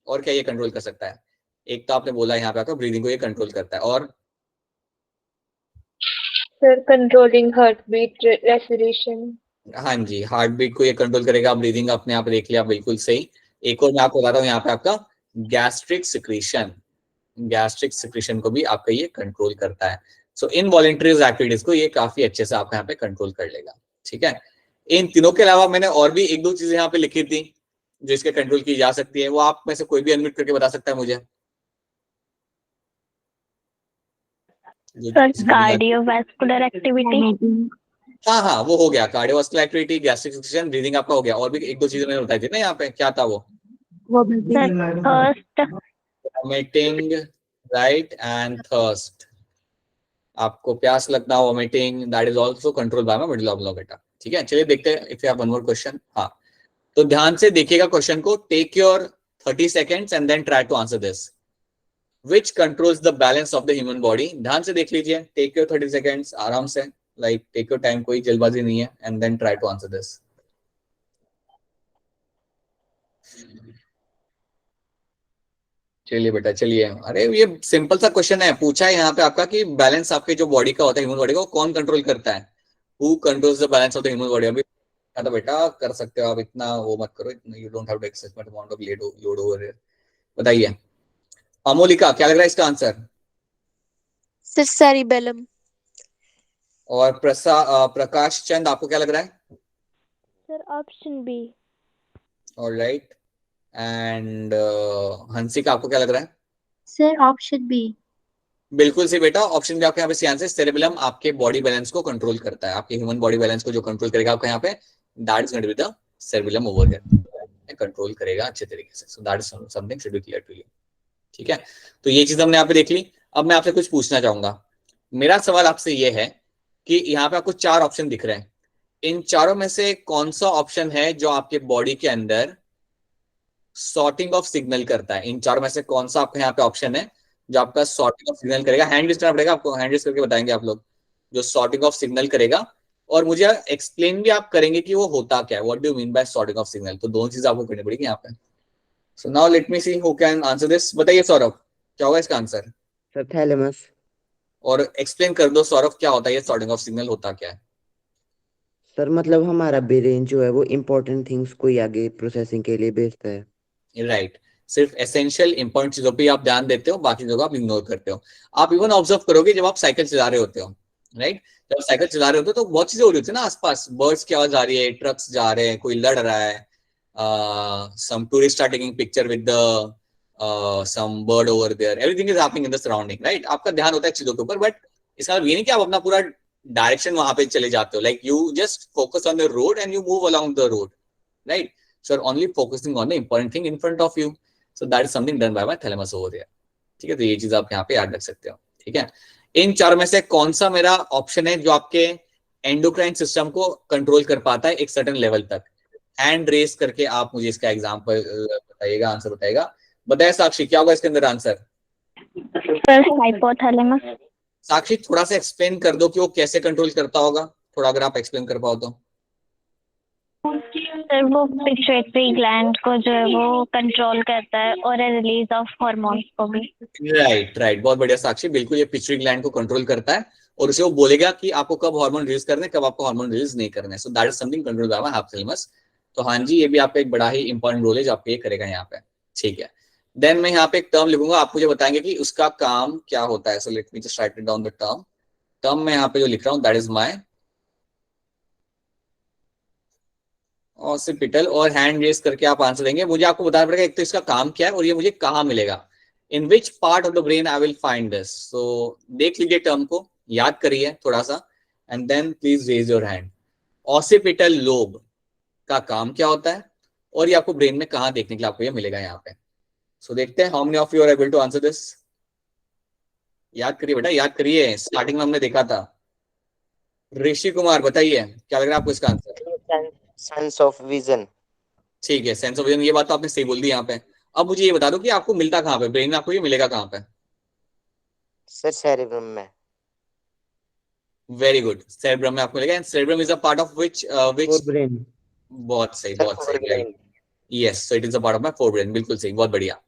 और क्या ये कंट्रोल कर सकता है? एक तो आपने बोला यहाँ पे आपका ब्रीदिंग को ये कंट्रोल करता है, और sir controlling heartbeat, respiration. हाँ जी, हार्ट बीट को ये कंट्रोल करेगा, ब्रीदिंग अपने आप देख लिया, बिल्कुल सही। एक और मैं आपको बताता हूँ यहाँ पे आपका गैस्ट्रिक सिक्रीशन, गैस्ट्रिक सिक्रीशन को भी आपका ये कंट्रोल करता है। सो इनवॉलंटरी एक्टिविटीज को ये काफी अच्छे से आपका यहाँ पे कंट्रोल कर लेगा। ठीक है, इन तीनों के अलावा मैंने और भी 1-2 चीजें यहाँ पे लिखी थी जो इसके कंट्रोल की जा सकती है, वो आप में से कोई भी अनम्यूट करके बता सकता है मुझे? Cardiovascular activity. हाँ हाँ वो हो गया, cardiovascular activity, gastric secretion, breathing आपका हो गया, और भी 1-2 चीजें मैंने बताई थी ना यहाँ पे, क्या था वो? Thirst. Vomiting, right, and thirst, आपको प्यास लगना, vomiting, that is also control by medulla oblongata. ठीक है, चलिए देखते हैं if you have one more question. हाँ, तो ध्यान से देखिएगा क्वेश्चन को, take your 30 seconds and then try to answer this. Which controls the balance of the human body? ध्यान से देख लीजिए, टेक योर 30 सेकेंड्स, आराम से, लाइक टेक योर टाइम, कोई जल्दबाजी नहीं है, and then try to answer this. चलिए बेटा चलिए, अरे ये सिंपल सा क्वेश्चन है, पूछा है यहाँ पे आपका कि बैलेंस आपके जो बॉडी का होता है, ह्यूमन बॉडी का, वो कौन कंट्रोल करता है? Who controls the balance of the human body? अभी तो बेटा कर सकते हो आप, इतना वो मत करो, you don't have to excess much amount of load over here. बताइए अमोलिका क्या लग रहा है इसका आंसर? Sir cerebellum. और प्रकाश चंद आपको क्या लग रहा है? Sir option B. Alright, and Hansika आपको क्या लग रहा है? Sir option B. बिल्कुल सही बेटा, ऑप्शन बी आपके यहाँ पे सही आंसर। सेरेबेलम आपके बॉडी बैलेंस को कंट्रोल करता है, आपके ह्यूमन बॉडी बैलेंस को जो कंट्रोल करेगा आपका यहाँ पे, that is going to be the cerebellum over here, control करेगा अच्छे तरीके से। So that is something should be clear to you. ठीक है, तो ये चीज हमने यहाँ पे देख ली। अब मैं आपसे कुछ पूछना चाहूंगा, मेरा सवाल आपसे ये है कि यहाँ पे आपको 4 ऑप्शन दिख रहे हैं, इन चारों में से कौन सा ऑप्शन है जो आपके बॉडी के अंदर सॉर्टिंग ऑफ सिग्नल करता है? इन चारों में से कौन सा आपका यहाँ पे ऑप्शन है जो आपका सॉर्टिंग ऑफ सिग्नल करेगा? हैंड रेज करना पड़ेगा आपको, हैंड रेज करके बताएंगे आप लोग, जो सॉर्टिंग ऑफ सिग्नल करेगा, और मुझे एक्सप्लेन भी आप करेंगे कि वो होता क्या है, what do mean by sorting of signal. तो दोनों चीज आपको करनी पड़ेगी यहाँ पे। So now let me see who can answer this. बताइए सौरभ क्या होगा इसका आंसर? Sir thalamus. और एक्सप्लेन कर दो सौरभ, क्या होता है ये सॉर्टिंग ऑफ सिग्नल, होता क्या है? सर मतलब हमारा ब्रेन जो है वो इम्पोर्टेंट थिंग्स को ही आगे प्रोसेसिंग के लिए भेजता है। राइट, सिर्फ एसेंशियल इंपॉर्टेंट चीजों पे आप ध्यान देते हो, बाकी चीजों को आप इग्नोर करते हो। आप इवन ऑब्जर्व करोगे जब आप साइकिल चला रहे होते हो, राइट, जब साइकिल चला रहे होते हो तो बहुत चीजें हो रही होती है ना आसपास, बर्ड्स की आवाज आ रही है, ट्रक्स जा रहे हैं, कोई लड़ रहा है, some tourists are taking picture with the some bird over there, everything is happening in the surrounding, right? आपका ध्यान होता है चीजों के ऊपर, बट इसका मतलब ये नहीं कि आप अपना पूरा डायरेक्शन वहां पे चले जाते हो, like you just focus on the road and you move along the road, right? So you're only focusing on the important thing in front of you. So that is something done by my thalamus over there. ठीक है, तो ये चीज आप यहाँ पे याद रख सकते हो। ठीक है, इन चारों में से कौन सा मेरा ऑप्शन है जो आपके एंडोक्राइन सिस्टम को कंट्रोल कर पाता है एक सर्टेन लेवल तक? हैंड रेस करके आप मुझे इसका एग्जांपल बताइएगा, आंसर बताइएगा। बताया साक्षी, क्या होगा इसके अंदर आंसर? Sir hypothalamus. साक्षी थोड़ा सा एक्सप्लेन कर दो कि वो कैसे कंट्रोल करता होगा, थोड़ा अगर आप एक्सप्लेन कर पाओ तो। सर वो पिट्यूटरी ग्लैंड को जो है वो कंट्रोल करता है और रिलीज ऑफ हार्मोन्स को भी। राइट राइट, बहुत बढ़िया साक्षी, बिल्कुल ये पिट्यूटरी ग्लैंड को कंट्रोल करता है और उसे वो बोलेगा कि आपको कब हार्मोन रिलीज करने, कब आपको हार्मोन रिलीज नहीं करने। सो that is something control bye hypothalamus. तो हाँ जी, ये भी आपका एक बड़ा ही इंपॉर्टेंट रोल है जो आपको ये करेगा यहाँ पे। ठीक है, देन मैं यहाँ पे एक टर्म लिखूंगा, आप मुझे बताएंगे कि उसका काम क्या होता है। So let me just right it down the term. Term मैं यहाँ पे जो लिख रहा हूँ दैट इज माई ऑसिपिटल, और हैंड रेस करके आप आंसर देंगे। मुझे आपको बताना पड़ेगा एक तो इसका काम क्या है और ये मुझे कहाँ मिलेगा, in which part of the brain I will find this. So देख लीजिए टर्म को, याद करिए थोड़ा सा, and then please raise your hand. Occipital lobe का काम क्या होता है और ये आपको ब्रेन में कहाँ देखने के लिए आपको ये मिलेगा यहाँ पे। सो देखते हैं how many of you are able to answer this. याद करिए बेटा, याद करिए, स्टार्टिंग में हमने देखा था। ऋषि कुमार बताइए क्या लग रहा है आपको इसका आंसर? Sense of vision. ठीक है, सेंस ऑफ विजन, ये बात तो आपने सही बोल दी यहाँ पे। अब मुझे ये बता दो कि आपको मिलता कहाँ पे, ब्रेन में आपको ये मिलेगा कहाँ पे? सर सेरेब्रम में। वेरी गुड, सेरेब्रम में आपको मिलेगा। And cerebrum is a part of which brain. बहुत सही, बहुत सही, right. Yes, so it is a part of my forebrain, बिल्कुल सही, बहुत बढ़िया।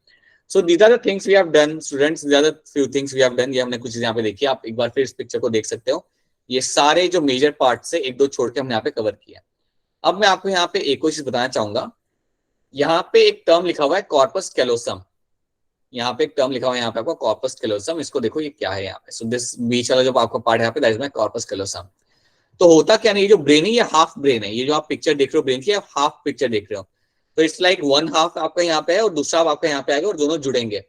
So these are the things we have done students, these are the few things we have done. ये हमने कुछ चीजें यहाँ पे देखी, आप एक बार फिर इस पिक्चर को देख सकते हो। ये सारे जो मेजर पार्ट से एक दो छोड़ के हमने यहाँ पे कवर किया। अब मैं आपको यहाँ पे एक और चीज बताना चाहूंगा। यहाँ पे एक टर्म लिखा हुआ है कॉर्पस कैलोसम। यहाँ पे एक टर्म लिखा हुआ है यहाँ पे आपको कॉर्पस कैलोसम, इसको देखो ये क्या है यहाँ पे। सो दिस बीच वाला जो आपका पार्ट है यहाँ पे that is my corpus callosum. तो होता क्या नहीं, ये जो ब्रेन है ये हाफ ब्रेन है, ये जो आप पिक्चर देख रहे हो ब्रेन की, आप हाफ पिक्चर देख रहे हो। तो इट्स लाइक वन हाफ आपका यहाँ पे है और दूसरा हाफ आपका यहाँ पे आएगा और दोनों जुड़ेंगे।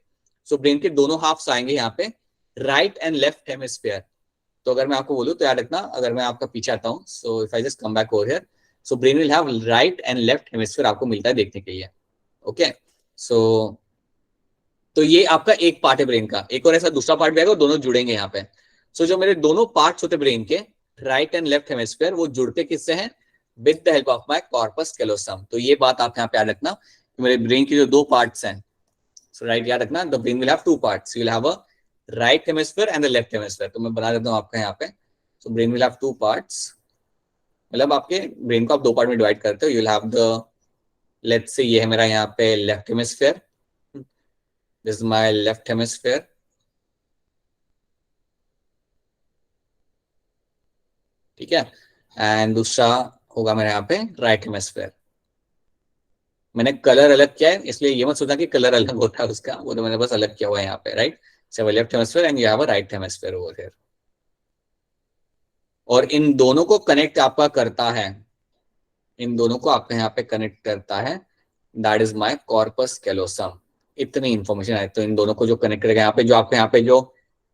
सो ब्रेन के दोनों हाफ्स आएंगे यहाँ पे, राइट एंड लेफ्ट हेमिस्फीयर। तो अगर मैं आपको बोलूँ तो याद रखना, अगर मैं आपका पीछे आता हूँ, so if I just come back over here, so brain will have right and left hemisphere आपको मिलता है देखने के लिए। ओके, सो तो ये आपका एक पार्ट है ब्रेन का। एक और ऐसा दूसरा पार्ट भी आएगा, दोनों जुड़ेंगे यहाँ पे। सो जो मेरे दोनों पार्ट्स होते ब्रेन के, राइट एंड लेफ्ट हेमिस्फीयर, वो जुड़ते किससे हैं? With the help of my corpus callosum. तो ये बात आप यहाँ पे याद रखना कि मेरे ब्रेन की जो दो पार्ट्स हैं, सो राइट याद रखना, the brain will have two parts, you will have a right hemisphere and the left hemisphere. तो मैं बना देता हूँ आपका यहाँ पे। सो brain will have two parts, मतलब आपके ब्रेन को आप दो पार्ट में डिवाइड करते हो। You will have the, let's say ये है मेरा यहाँ पे left hemisphere, this is my left hemisphere. ठीक है, एंड दूसरा होगा मेरे यहाँ पे राइट हेमिस्फीयर। मैंने कलर अलग किया है, इसलिए ये मत सोचना कि कलर अलग होता है उसका, वो तो मैंने बस अलग किया हुआ है यहाँ पे, right. So left hemisphere and you have a right hemisphere over here. और इन दोनों को कनेक्ट आपका करता है, इन दोनों को आपके यहाँ पे कनेक्ट करता है, that is my corpus callosum. इतनी इंफॉर्मेशन है, तो इन दोनों को जो कनेक्ट करेगा यहाँ पे, जो आपके यहाँ पे जो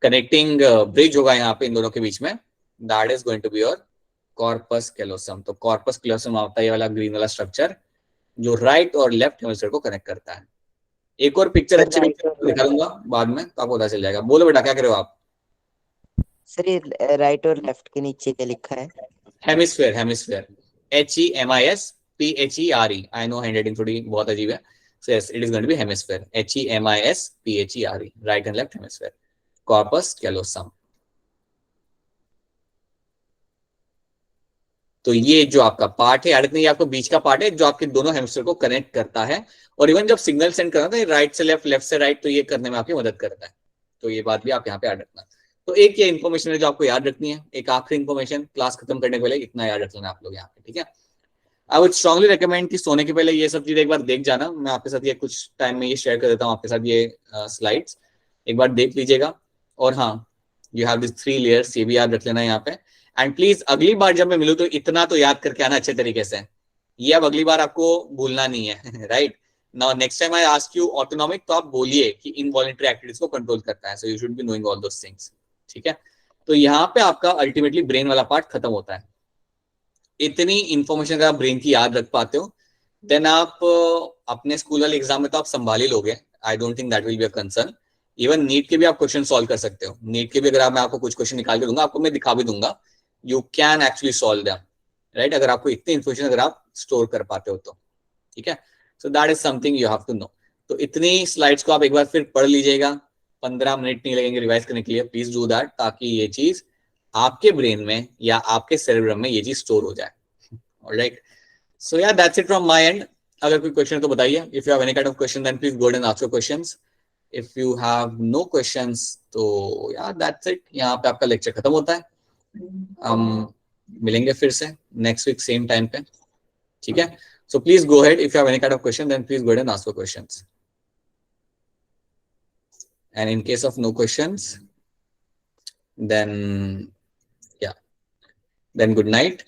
कनेक्टिंग ब्रिज होगा यहाँ पे इन दोनों के बीच में, that is going to be your corpus callosum. तो कॉर्पस कैलोसम आता है ये वाला ग्रीन वाला स्ट्रक्चर, जो राइट और लेफ्ट हेमिस्फीयर को कनेक्ट करता है। एक और पिक्चर अच्छी दिखा दूंगा बाद में, तो आपको पता चल जाएगा। बोलो बेटा क्या कर रहे हो आप? सर ये राइट और लेफ्ट के नीचे क्या लिखा है? Hemisphere, hemisphere, HEMISPHERE। I know handwriting थोड़ी बहुत अजीब है। So yes, it is going to be hemisphere. HEMISPHERE, right and left hemisphere. Corpus callosum. तो ये जो आपका पार्ट है, याद नहीं, आपको बीच का पार्ट है जो आपके दोनों हेमिस्फीयर को कनेक्ट करता है। और इवन जब सिग्नल सेंड करना है राइट से लेफ्ट, लेफ्ट से राइट, तो ये करने में आपकी मदद करता है। तो ये बात भी आप यहाँ पे याद रखना। तो एक ये इन्फॉर्मेशन है जो आपको याद रखनी है। एक आखिरी इन्फॉर्मेशन क्लास खत्म करने के पहले इतना याद रख लेना आप लोग यहाँ पे, ठीक है। आई वुड स्ट्रांगली रिकमेंड कि सोने के पहले ये सब चीजें एक बार देख जाना। मैं आपके साथ ये कुछ टाइम में ये शेयर कर देता हूँ आपके साथ, ये स्लाइड्स एक बार देख लीजिएगा। और हाँ, यू हैव दिस 3 लेयर्स, ये भी याद रख लेना यहाँ पे। एंड प्लीज अगली बार जब मैं मिलूँ तो इतना तो याद करके आना अच्छे तरीके से, ये अब अगली बार आपको भूलना नहीं है, right. Now next time I ask you autonomic, तो आप बोलिए कि इनवॉलंटरी एक्टिविटीज को कंट्रोल करता है, so you should be knowing all those things, ठीक है। तो यहाँ पे आपका अल्टीमेटली ब्रेन वाला पार्ट खत्म होता है। इतनी इंफॉर्मेशन अगर आप ब्रेन की याद रख पाते हो, देन आप अपने स्कूल वाले एग्जाम में तो आप संभाल ही लोगे। I don't think that will be a concern. Even NEET के भी आप क्वेश्चन सॉल्व कर सकते हो। नीट के भी अगर मैं आपको कुछ क्वेश्चन निकाल के दूंगा, आपको मैं दिखा भी दूंगा, you can actually solve them, right, अगर आपको इतनी इन्फॉर्मेशन अगर आप स्टोर कर पाते हो तो, ठीक है। So that is something you have to know. तो इतनी स्लाइड्स को आप एक बार फिर पढ़ लीजिएगा, 15 मिनट नहीं लगेंगे रिवाइज करने के लिए, प्लीज डू दैट, ताकि ये चीज आपके ब्रेन में या आपके सेरेब्रम में ये चीज स्टोर हो जाए। Alright, so yeah that's it from my end. अगर कोई क्वेश्चन है तो बताइए, if you have any kind of question then please go and ask your questions, if you have no questions तो या दैट्स इट, यहाँ पे आपका lecture खत्म होता है। हम मिलेंगे फिर से नेक्स्ट वीक सेम टाइम पे, ठीक है? So please go ahead, if you have any kind of question then please go ahead and ask your questions, and in case of no questions then yeah, then good night.